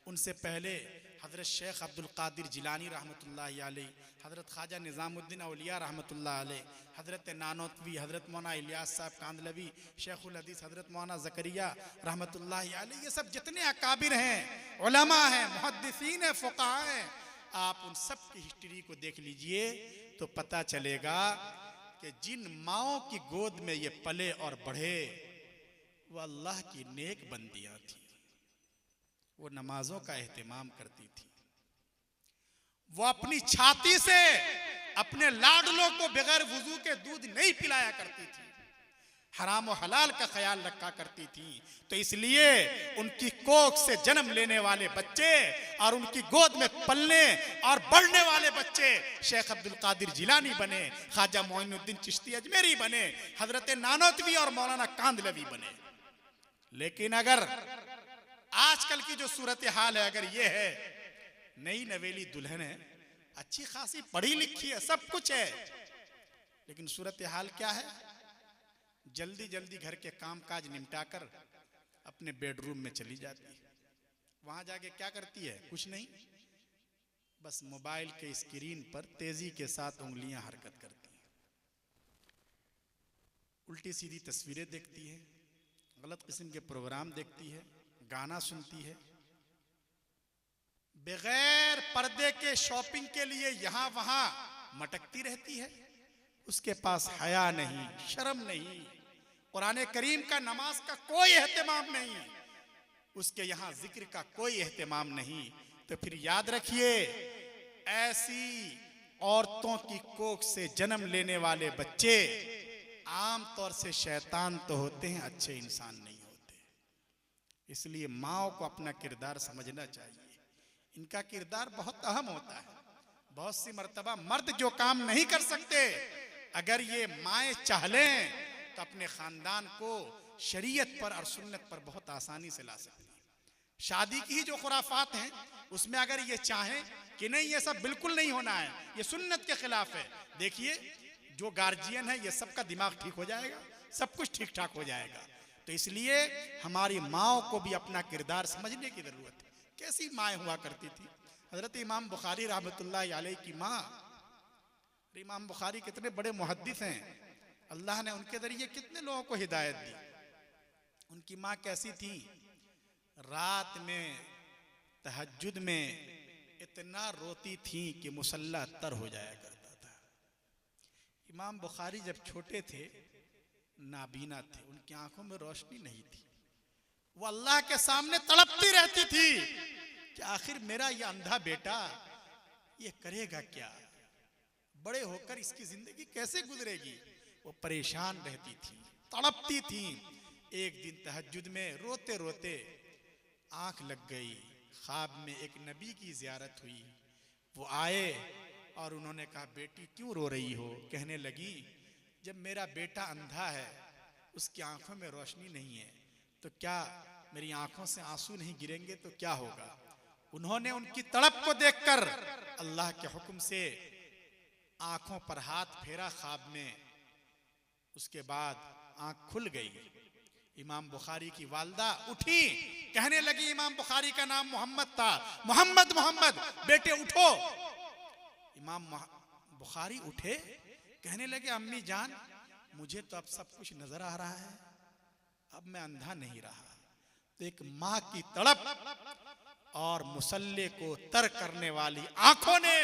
उनसे पहले हज़रत शेख अब्दुल क़ादिर जिलानी रहमतुल्लाहि अलैह, हज़रत ख्वाजा निज़ामुद्दीन औलिया रहमतुल्लाहि अलैह, हज़रत नानोतवी, हज़रत मौलाना इलियास साहब कांदलवी, शेखुल हदीस हज़रत मौलाना ज़करिया रहमतुल्लाहि अलैह, ये सब जितने अकाबिर हैं, उलमा हैं, मुहद्दिसीन हैं, फ़ुक़हा हैं, आप उन सब की हिस्ट्री को देख लीजिए तो पता चलेगा कि जिन माओं की गोद में ये पले और बढ़े वो अल्लाह की नेक बंदियां थी। वो नमाजों का एहतमाम करती थी, वो अपनी छाती से अपने लाडलों को बगैर वुजू के दूध नहीं पिलाया करती थी, हराम और हलाल का ख्याल रखा करती थी। तो इसलिए उनकी कोख से जन्म लेने वाले बच्चे और उनकी गोद में पलने और बढ़ने वाले बच्चे शेख अब्दुल कादिर जिलानी बने, ख्वाजा मोइनुद्दीन चिश्ती अजमेरी बने, हजरत नानोतवी और मौलाना कांदलवी बने। लेकिन अगर आजकल की जो सूरत हाल है, अगर ये है, नई नवेली दुल्हन है, अच्छी खासी पढ़ी लिखी है, सब कुछ है, लेकिन सूरत हाल क्या है? जल्दी जल्दी घर के काम काज निपटाकर अपने बेडरूम में चली जाती है। वहां जाके क्या करती है? कुछ नहीं, बस मोबाइल के स्क्रीन पर तेजी के साथ उंगलियां हरकत करती हैं, उल्टी सीधी तस्वीरें देखती है, गलत किस्म के प्रोग्राम देखती है, गाना सुनती है, बगैर पर्दे के शॉपिंग के लिए यहां वहां मटकती रहती है। उसके पास हया नहीं, शर्म नहीं, कुरान करीम का, नमाज का कोई एहतमाम नहीं, उसके यहां जिक्र का कोई एहतमाम नहीं। तो फिर याद रखिए, ऐसी औरतों की कोख से जन्म लेने वाले बच्चे आमतौर से शैतान तो होते हैं, अच्छे इंसान नहीं होते। इसलिए माओ को अपना किरदार समझना चाहिए। इनका किरदार बहुत अहम होता है। बहुत सी मर्तबा मर्द जो काम नहीं कर सकते, अगर ये माएँ चाह लें तो अपने खानदान को शरीयत पर और सुन्नत पर बहुत आसानी से ला सकती है। शादी की ही जो खुराफात हैं, उसमें अगर ये चाहें कि नहीं, ये सब बिल्कुल नहीं होना है, ये सुन्नत के खिलाफ है, देखिए जो गार्जियन है, ये सबका दिमाग ठीक हो जाएगा, सब कुछ ठीक ठाक हो जाएगा। तो इसलिए हमारी माओ को भी अपना किरदार समझने की जरूरत है। कैसी माएँ हुआ करती थी? हजरत इमाम बुखारी रहमतुल्लाहि अलैह की माँ, इमाम बुखारी कितने बड़े मुहद्दिस हैं, अल्लाह ने उनके जरिए कितने लोगों को हिदायत दी। उनकी माँ कैसी थी? रात में तहज्जुद में इतना रोती थी कि मुसल्ला तर हो जाया करता था। इमाम बुखारी जब छोटे थे, नाबीना थे, उनकी आंखों में रोशनी नहीं थी, वो अल्लाह के सामने तड़पती रहती थी कि आखिर मेरा ये अंधा बेटा ये करेगा क्या, बड़े होकर इसकी जिंदगी कैसे गुजरेगी। वो परेशान रहती थी, तड़पती थी। एक दिन तहज्जुद में रोते रोते आंख लग गई, ख्वाब में एक नबी की जियारत हुई। वो आए और उन्होंने कहा, बेटी क्यों रो रही हो? कहने लगी, जब मेरा बेटा अंधा है, उसकी आंखों में रोशनी नहीं है, तो क्या मेरी आंखों से आंसू नहीं गिरेंगे तो क्या होगा? उन्होंने उनकी तड़प को देखकर अल्लाह के हुक्म से आंखों पर हाथ फेरा ख्वाब में। उसके बाद आंख खुल गई। इमाम बुखारी की वालदा उठी, कहने लगी, इमाम बुखारी का नाम मोहम्मद था, मोहम्मद मोहम्मद, बेटे उठो। इमाम बुखारी उठे, कहने लगे, अम्मी जान, मुझे तो अब सब कुछ नजर आ रहा है, अब मैं अंधा नहीं रहा। तो एक माँ की तड़प और मुसल्ले को तर करने वाली आंखों ने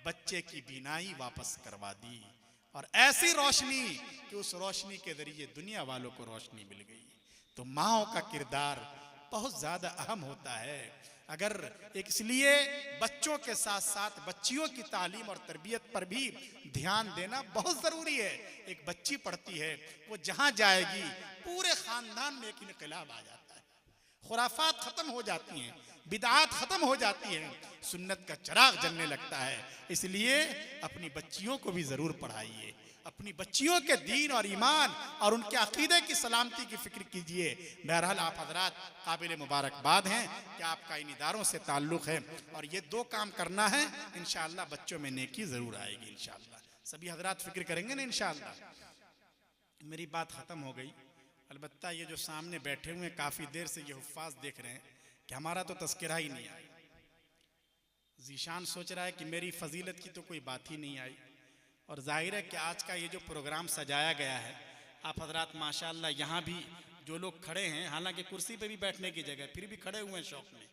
बच्चे की बीनाई वापस करवा दी, और ऐसी रोशनी कि उस रोशनी के जरिए दुनिया वालों को रोशनी मिल गई। तो माओ का किरदार बहुत ज्यादा अहम होता है। अगर इसलिए बच्चों के साथ साथ बच्चियों की तालीम और तरबियत पर भी ध्यान देना बहुत जरूरी है। एक बच्ची पढ़ती है, वो जहां जाएगी पूरे खानदान में एक इनकलाब आ जाता है, खुराफात खत्म हो जाती हैं, बिदआत खत्म हो जाती है, सुन्नत का चिराग जलने लगता है। इसलिए अपनी बच्चियों को भी जरूर पढ़ाइए, अपनी बच्चियों के दीन और ईमान और उनके अकीदे की सलामती की फिक्र कीजिए। बहरहाल आप हजरात काबिल मुबारकबाद हैं कि आपका इन इदारों से ताल्लुक़ है, और ये दो काम करना है, इंशाअल्लाह बच्चों में नेकी जरूर आएगी। इंशाअल्लाह सभी हजरात फिक्र करेंगे ना इंशाअल्लाह। मेरी बात ख़त्म हो गई। अलबत्ता ये जो सामने बैठे हुए काफ़ी देर से ये हुफ़ाज़ देख रहे हैं कि हमारा तो तज़किरा ही नहीं आया। जीशान सोच रहा है कि मेरी फजीलत की तो कोई बात ही नहीं आई, और जाहिर है कि आज का ये जो प्रोग्राम सजाया गया है, आप हजरात माशाअल्लाह यहाँ भी जो लोग खड़े हैं, हालांकि कुर्सी पे भी बैठने की जगह, फिर भी खड़े हुए हैं शौक में,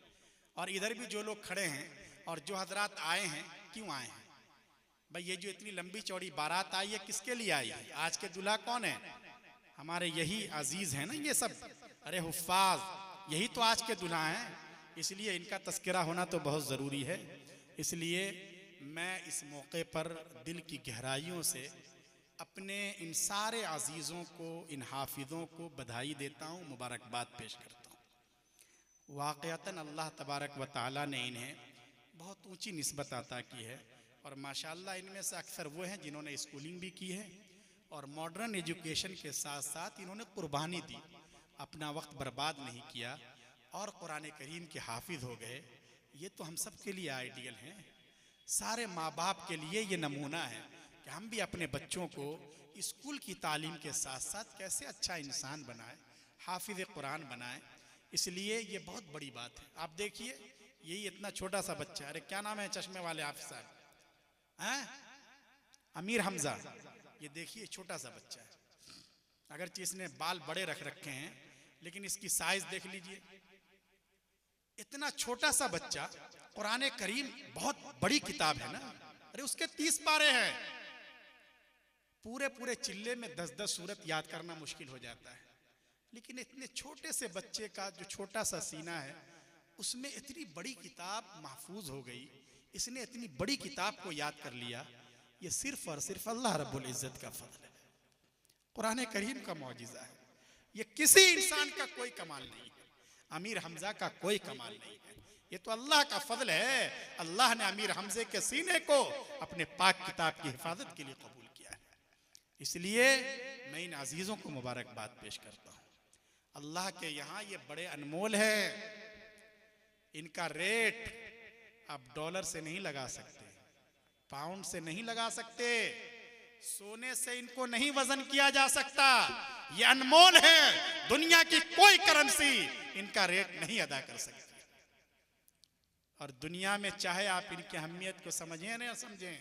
और इधर भी जो लोग खड़े हैं, और जो हजरात आए हैं, क्यों आए हैं भाई? ये जो इतनी लंबी चौड़ी बारात आई है, किसके लिए आई है? आज के दूल्हा कौन है? हमारे यही अजीज हैं ना ये सब, अरे हुफ्फाज, यही तो आज के दूल्हा हैं। इसलिए इनका तस्करा होना तो बहुत ज़रूरी है। इसलिए मैं इस मौके पर दिल की गहराइयों से अपने इन सारे अजीज़ों को, इन हाफिज़ों को बधाई देता हूँ, मुबारकबाद पेश करता हूँ। वाक़अतन अल्लाह तबारक व तआला ने इन्हें बहुत ऊंची निस्बत अता की है, और माशाअल्लाह इनमें से अक्सर वो हैं जिन्होंने स्कूलिंग भी की है और मॉडर्न एजुकेशन के साथ साथ इन्होंने कुर्बानी दी, अपना वक्त बर्बाद नहीं किया और कुरान करीम के हाफिज़ हो गए। ये तो हम सब के लिए आइडियल हैं। सारे माँ बाप के लिए ये नमूना है कि हम भी अपने बच्चों को स्कूल की तालीम के साथ साथ कैसे अच्छा इंसान बनाएं, हाफिज़ कुरान बनाएं। इसलिए ये बहुत बड़ी बात है। आप देखिए, यही इतना छोटा सा बच्चा, अरे क्या नाम है चश्मे वाले हाफिज़ साहब? हैं? अमीर हमजा। ये देखिए छोटा सा बच्चा है, अगरचे इसने बाल बड़े रख रखे हैं, लेकिन इसकी साइज देख लीजिए। इतना छोटा सा बच्चा, कुरान करीम बहुत बड़ी किताब है ना, अरे उसके 30 पारे हैं। पूरे पूरे चिल्ले में 10-10 सूरत याद करना मुश्किल हो जाता है, लेकिन इतने छोटे से बच्चे का जो छोटा सा सीना है, उसमें इतनी बड़ी किताब महफूज हो गई। इसने इतनी बड़ी किताब को याद कर लिया। ये सिर्फ और सिर्फ अल्लाह रब्बुल इज्जत का फजल है, कुरान करीम का मौजिज़ा है। ये किसी इंसान का कोई कमाल नहीं है, अमीर हमजा का कोई कमाल नहीं है, ये तो अल्लाह का फजल है। अल्लाह ने अमीर हमजे के सीने को अपने पाक किताब की हिफाजत के लिए कबूल किया है। इसलिए मैं इन अजीज़ों को मुबारकबाद पेश करता हूँ। अल्लाह के यहाँ ये बड़े अनमोल है। इनका रेट आप डॉलर से नहीं लगा सकते, पाउंड से नहीं लगा सकते, सोने से इनको नहीं वजन किया जा सकता। ये अनमोल है, दुनिया की कोई करेंसी इनका रेट नहीं अदा कर सकती। और दुनिया में चाहे आप इनकी अहमियत को समझें या नहीं समझें,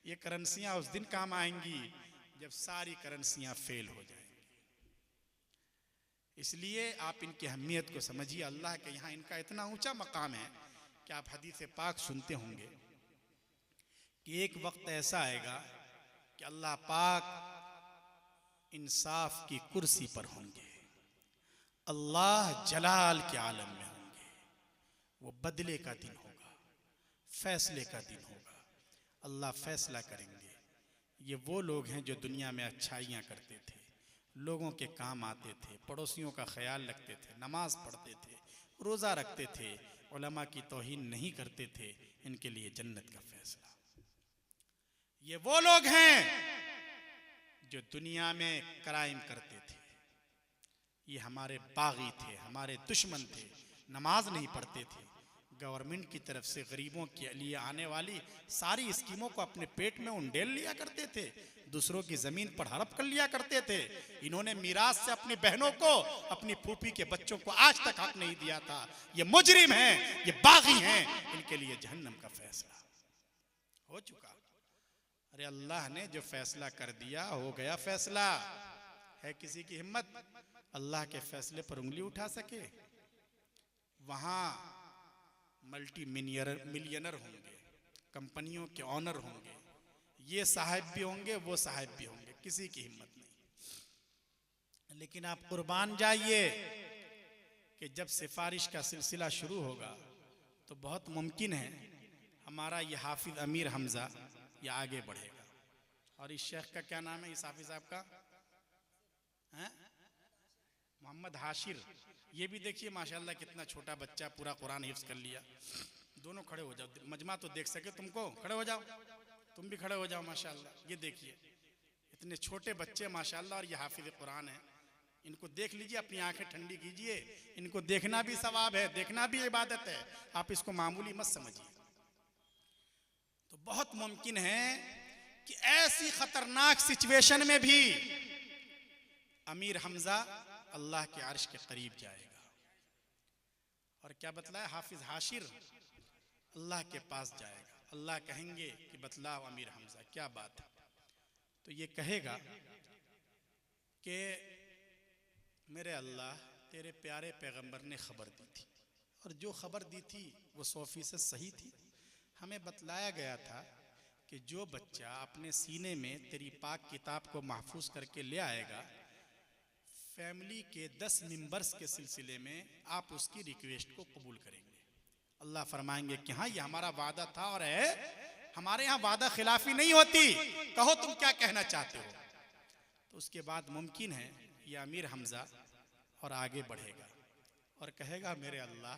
ये करेंसियां उस दिन काम आएंगी जब सारी करेंसियां फेल हो जाएंगी। इसलिए आप इनकी अहमियत को समझिए। अल्लाह के यहाँ इनका इतना ऊंचा मकाम है कि आप हदीस पाक सुनते होंगे कि एक वक्त ऐसा आएगा कि अल्लाह पाक इंसाफ की कुर्सी पर होंगे, अल्लाह जलाल के आलम में होंगे। वो बदले का दिन होगा, फैसले का दिन होगा, अल्लाह फैसला करेंगे। ये वो लोग हैं जो दुनिया में अच्छाइयाँ करते थे, लोगों के काम आते थे, पड़ोसियों का ख्याल रखते थे, नमाज पढ़ते थे, रोज़ा रखते थे, उलमा की तौहीन नहीं करते थे। इनके लिए जन्नत का फैसला। ये वो लोग हैं जो दुनिया में क्राइम करते थे, ये हमारे बागी थे, हमारे दुश्मन थे, नमाज नहीं पढ़ते थे, गवर्नमेंट की तरफ से गरीबों के लिए आने वाली सारी स्कीमों को अपने पेट में उंडेल लिया करते थे, दूसरों की जमीन पर हड़प कर लिया करते थे। इन्होंने मीरास से अपनी बहनों को, अपनी फूफी के बच्चों को आज तक हक नहीं दिया था। ये मुजरिम हैं, ये बागी हैं, इनके लिए जहन्नम का फैसला हो चुका। अरे अल्लाह ने जो फैसला कर दिया, हो गया फैसला। है किसी की हिम्मत अल्लाह के फैसले पर उंगली उठा सके? वहां मल्टी मिलियनर होंगे, कंपनियों के ऑनर होंगे, ये साहब भी होंगे, वो साहब भी होंगे, किसी की हिम्मत नहीं। लेकिन आप कुर्बान जाइए कि जब सिफारिश का सिलसिला शुरू होगा तो बहुत मुमकिन है हमारा ये हाफिज अमीर हमजा ये आगे बढ़ेगा। और इस शेख का क्या नाम है, इस हाफिज साहब का? हैं? मोहम्मद हाशिर। ये भी देखिए माशाल्लाह कितना छोटा बच्चा पूरा कुरान हिफ्ज कर लिया। दोनों खड़े हो जाओ, मजमा तो देख सके तुमको, खड़े हो जाओ, तुम भी खड़े हो जाओ माशाल्लाह। ये देखिए इतने छोटे बच्चे माशाल्लाह, और ये हाफिज कुरान है। इनको देख लीजिए, अपनी आंखें ठंडी कीजिए। इनको देखना भी सवाब है, देखना भी इबादत है, आप इसको मामूली मत समझिए। तो बहुत मुमकिन है कि ऐसी खतरनाक सिचुएशन में भी अमीर हमजा अल्लाह के अर्श के करीब जाएगा। और क्या बतलाया, हाफिज हाशिर अल्लाह के पास जाएगा। अल्लाह कहेंगे कि बतलाओ अमीर हमजा क्या बात है, तो ये कहेगा कि मेरे अल्लाह तेरे प्यारे पैगंबर ने खबर दी थी, और जो खबर दी थी वो 100% सही थी। हमें बतलाया गया था कि जो बच्चा अपने सीने में तेरी पाक किताब को महफूज करके ले आएगा, फैमिली के 10 मेंबर्स के सिलसिले में आप उसकी रिक्वेस्ट को कबूल करेंगे। अल्लाह फरमाएंगे कि हाँ, ये हमारा वादा था और है, हमारे यहाँ वादा खिलाफी नहीं होती, कहो तुम क्या कहना चाहते हो। तो उसके बाद मुमकिन है ये अमीर हमजा और आगे बढ़ेगा और कहेगा मेरे अल्लाह,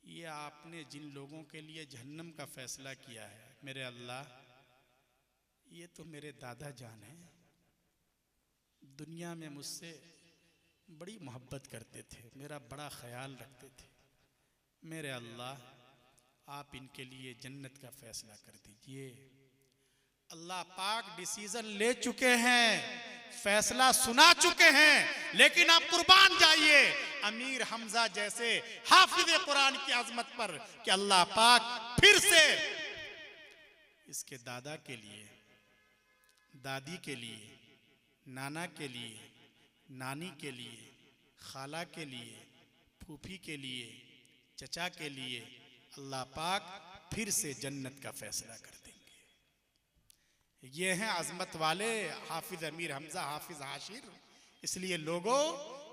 ये आपने जिन लोगों के लिए जहन्नम का फैसला किया है, मेरे अल्लाह ये तो मेरे दादा जान हैं, दुनिया में मुझसे बड़ी मोहब्बत करते थे, मेरा बड़ा ख्याल रखते थे। मेरे अल्लाह आप इनके लिए जन्नत का फैसला कर दीजिए। अल्लाह पाक डिसीजन ले चुके हैं, फैसला सुना चुके हैं, लेकिन आप कुर्बान जाइए अमीर हमजा जैसे हाफिज कुरान की अजमत पर कि अल्लाह पाक फिर से इसके दादा के लिए, दादी के लिए, नाना के लिए, नानी के लिए, खाला के लिए, फूफी के लिए, चचा के लिए अल्लाह पाक फिर से जन्नत का फैसला कर देंगे। ये हैं अजमत वाले हाफिज अमीर हमजा, हाफिज हाशिर। इसलिए लोगों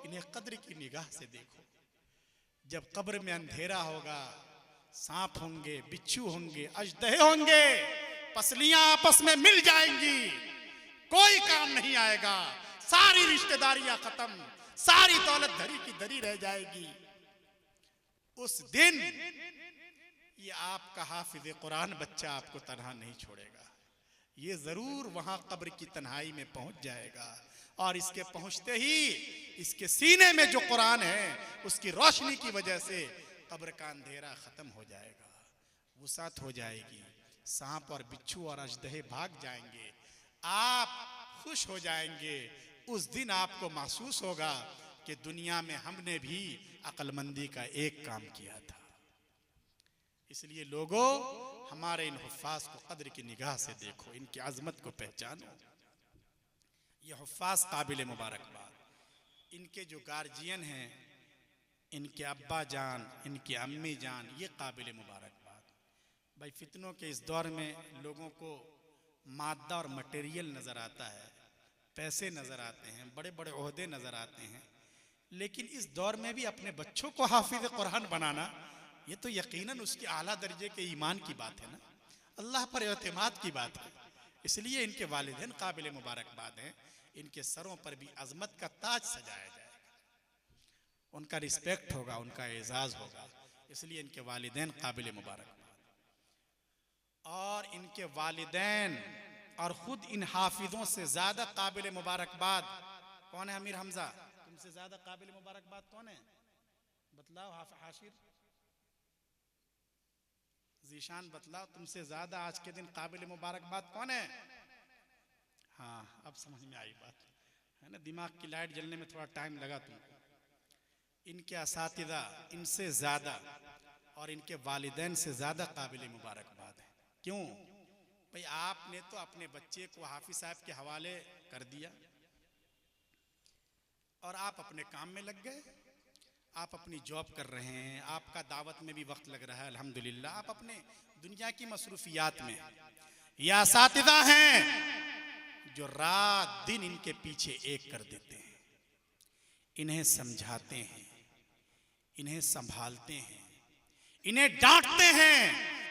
इन्हें कद्र की निगाह से देखो। जब कब्र में अंधेरा होगा, सांप होंगे, बिच्छू होंगे, अजदहे होंगे, पसलियां आपस में मिल जाएंगी, कोई काम नहीं आएगा, सारी रिश्तेदारियां खत्म, सारी दौलत धरी की धरी रह जाएगी। उस दिन ये आपका हाफिज कुरान बच्चा आपको तन्हा नहीं छोड़ेगा, ये जरूर वहां कब्र की तन्हाई में पहुंच जाएगा, और इसके पहुंचते ही इसके सीने में जो कुरान है उसकी रोशनी की वजह से कब्र का अंधेरा खत्म हो जाएगा, वुसात हो जाएगी, सांप और बिच्छू और अजदहे भाग जाएंगे, आप खुश हो जाएंगे। उस दिन आपको महसूस होगा कि दुनिया में हमने भी अक्लमंदी का एक काम किया था। इसलिए लोगों हमारे इन हुफ्फाज को कद्र की निगाह से देखो, इनकी अजमत को पहचानो। ये हुफ्फाज काबिल मुबारकबाद। इनके जो गार्जियन हैं, इनके अब्बा जान, इनकी अम्मी जान, ये काबिल मुबारकबाद। भाई फितनों के इस दौर में लोगों को मादा और मटेरियल नज़र आता है, पैसे नज़र आते हैं, बड़े बड़े ओहदे नज़र आते हैं, लेकिन इस दौर में भी अपने बच्चों को हाफिज कुरान बनाना, ये तो यकीनन उसके आला दर्जे के ईमान की बात है ना, अल्लाह पर एतमाद की बात है। इसलिए इनके वालिदैन काबिल मुबारकबाद हैं, इनके सरों पर भी अजमत का ताज सजाया जाएगा, उनका रिस्पेक्ट होगा, उनका एजाज होगा। इसलिए इनके वालिदैन काबिल मुबारकबाद। और इनके वालिदैन और खुद इन हाफिजों से ज्यादा काबिल मुबारकबाद कौन है? अमीर हमजा, तुमसे ज्यादा काबिल मुबारकबाद कौन है? बतलाओ हाशिर, जीशान बतलाओ, तुमसे ज्यादा आज के दिन काबिल मुबारकबाद कौन है? हाँ, अब समझ में आई बात है ना, दिमाग की लाइट जलने में थोड़ा टाइम लगा तुमको। इनके असातिज़ा इनसे ज्यादा और इनके वालिदैन से ज्यादा काबिल मुबारकबाद है। क्यों भाई? आपने तो अपने बच्चे को हाफिज साहब के हवाले कर दिया और आप अपने काम में लग गए। आप अपनी जॉब कर रहे हैं, आपका दावत में भी वक्त लग रहा है अल्हम्दुलिल्लाह, आप अपने दुनिया की मसरूफियात में, या असातिज़ा हैं जो रात दिन इनके पीछे एक कर देते हैं, इन्हें समझाते हैं, इन्हें संभालते हैं, इन्हें डांटते हैं,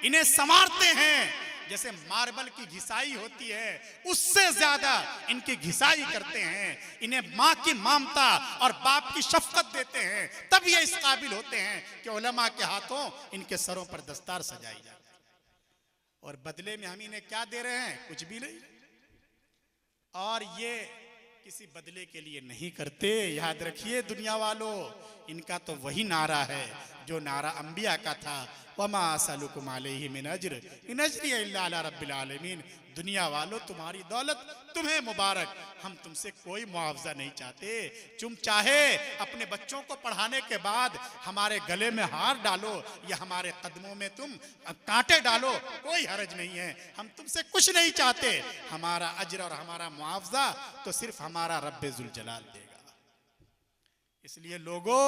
इन्हें संवारते हैं, जैसे मार्बल की घिसाई होती है उससे ज्यादा इनकी घिसाई करते हैं, इन्हें माँ की ममता और बाप की शफकत देते हैं, तब ये इस काबिल होते हैं कि उलमा के हाथों इनके सरों पर दस्तार सजाई जाती है। और बदले में हम इन्हें क्या दे रहे हैं? कुछ भी नहीं। और ये किसी बदले के लिए नहीं करते। याद रखिए दुनिया वालों, इनका तो वही नारा है जो नारा अंबिया का था, वमा असलुकुम अलैहि मिन अज्र इन अज्रिया इल्ला अला रब्बिल आलमीन। दुनिया वालों, तुम्हारी दौलत तुम्हें मुबारक, हम तुमसे कोई मुआवजा नहीं चाहते। तुम चाहे अपने बच्चों को पढ़ाने के बाद हमारे गले में हार डालो या हमारे कदमों में तुम कांटे डालो, कोई हर्ज नहीं है, हम तुमसे कुछ नहीं चाहते। हमारा अज्र और हमारा मुआवजा तो सिर्फ हमारा रब्बे जुल जलाल देगा। इसलिए लोगों,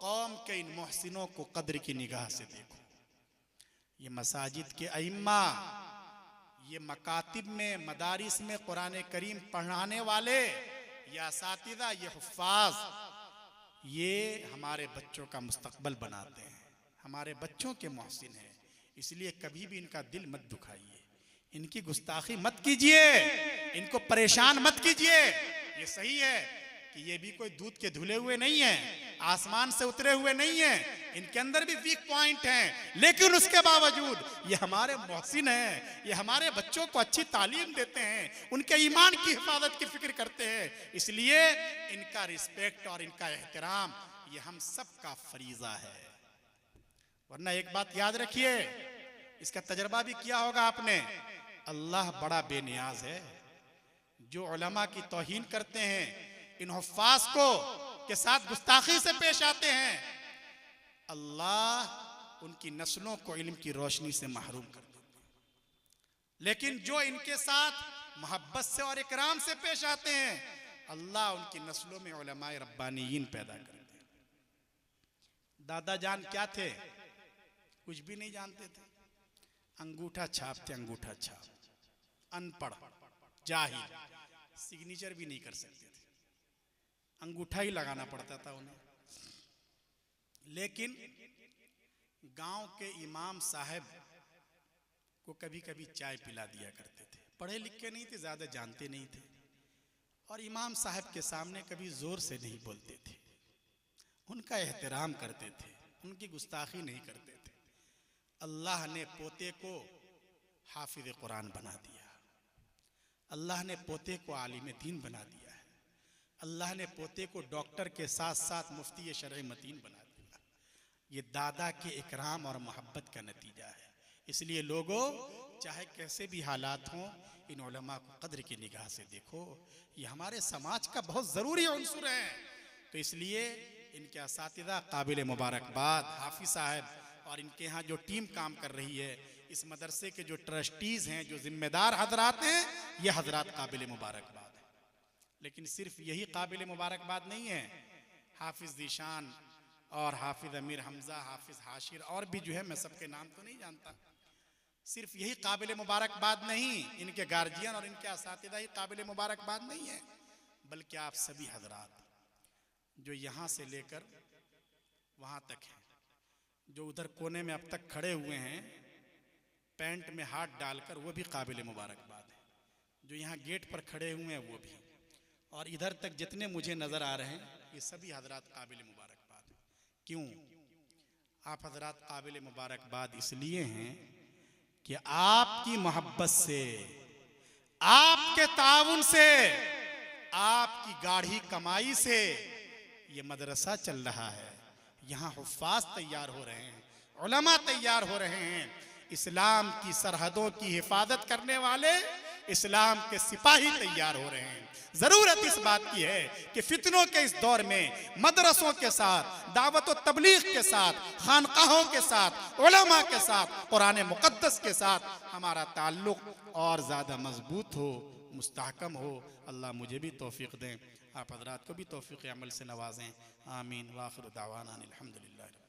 कौम के इन मोहसिनों को कद्र की निगाह से देखो। ये मसाजिद के अइम्मा, ये मकातिब में, मदारिस में कुरान करीम पढ़ाने वाले, ये असातिज़ा, ये हुफ्फाज, ये हमारे बच्चों का मुस्तकबल बनाते हैं, हमारे बच्चों के मोहसिन हैं। इसलिए कभी भी इनका दिल मत दुखाइए, इनकी गुस्ताखी मत कीजिए, इनको परेशान मत कीजिए। ये सही है कि ये भी कोई दूध के धुले हुए नहीं है, आसमान से उतरे हुए नहीं है, इनके अंदर भी वीक पॉइंट हैं, लेकिन उसके बावजूद ये हमारे मोहसिन हैं, ये हमारे बच्चों को अच्छी तालीम देते हैं, उनके ईमान की हिफाजत की फिक्र करते हैं। इसलिए इनका रिस्पेक्ट और इनका एहतराम ये हम सबका फरीजा है। वरना एक बात याद रखिए, इसका तजर्बा भी किया होगा आपने, अल्लाह बड़ा बेनियाज है। जो उलमा की तौहीन करते हैं, इन हुफ्फाज को के साथ गुस्ताखी से पेश आते हैं, अल्लाह उनकी नस्लों को इल्म की रोशनी से महरूम कर देते हैं। लेकिन जो इनके साथ मोहब्बत से और इकराम से पेश आते हैं, अल्लाह उनकी नस्लों में उलमाए रब्बानीयीन पैदा करते हैं। दादा जान क्या थे? कुछ भी नहीं जानते थे, अंगूठा छाप थे, अंगूठा छाप, अनपढ़, जाहिल, सिग्नेचर भी नहीं कर सकते थे, अंगूठा ही लगाना पड़ता था उन्हें। लेकिन गांव के इमाम साहब को कभी कभी चाय पिला दिया करते थे। पढ़े लिखे नहीं थे, ज्यादा जानते नहीं थे, और इमाम साहब के सामने कभी जोर से नहीं बोलते थे, उनका एहतराम करते थे, उनकी गुस्ताखी नहीं करते थे। अल्लाह ने पोते को हाफिज कुरान बना दिया, अल्लाह ने पोते को आलिम दीन बना दिया है, अल्लाह ने पोते को डॉक्टर के साथ साथ मुफ्ती शरई मतीन बना दिया। ये दादा के इकराम और मोहब्बत का नतीजा है। इसलिए लोगों, चाहे कैसे भी हालात हों, इन उलमा को कद्र की निगाह से देखो। ये हमारे समाज का बहुत ज़रूरी अंसुर है। तो इसलिए इनके असातिज़ा काबिल मुबारकबाद, हाफिज साहब और इनके यहाँ जो टीम काम कर रही है, इस मदरसे के जो ट्रस्टीज़ हैं, जो जिम्मेदार हजरात हैं, ये हजरात काबिल मुबारकबाद हैं। लेकिन सिर्फ यही काबिल मुबारकबाद नहीं है, हाफिज ज़ीशान और हाफिज अमीर हमजा, हाफिज हाशिर और भी जो है, मैं सबके नाम तो नहीं जानता, सिर्फ यही काबिल मुबारकबाद नहीं, इनके गार्जियन और इनके असातिज़ा ही काबिल मुबारकबाद नहीं है, बल्कि आप सभी हजरात जो यहाँ से लेकर वहाँ तक हैं, जो उधर कोने में अब तक खड़े हुए हैं पैंट में हाथ डालकर, वो भी काबिल मुबारकबाद है। जो यहाँ गेट पर खड़े हुए हैं वो भी, और इधर तक जितने मुझे नज़र आ रहे हैं, ये सभी हजरात काबिल मुबारकबाद हैं। क्यों आप हजरात काबिल मुबारकबाद? इसलिए हैं कि आपकी मोहब्बत से, आपके ताउन से, आपकी गाढ़ी कमाई से ये मदरसा चल रहा है। यहाँ हुफ्फाज तैयार हो रहे हैं, उलमा तैयार हो रहे हैं, इस्लाम की सरहदों की हिफाजत करने वाले इस्लाम के सिपाही तैयार हो रहे हैं। जरूरत इस बात की है कि फितनों के इस दौर में मदरसों के साथ, दावत और तबलीग के साथ, खानकाहों के साथ, उलमा के साथ, कुरान मुक़द्दस के साथ हमारा ताल्लुक और ज़्यादा मजबूत हो, मुस्तहकम हो। अल्लाह मुझे भी तौफीक दें, आप हजरात को भी तौफीक अमल से नवाजें। आमीन। वाखिर दावाना अनिल हम्दुलिल्लाह।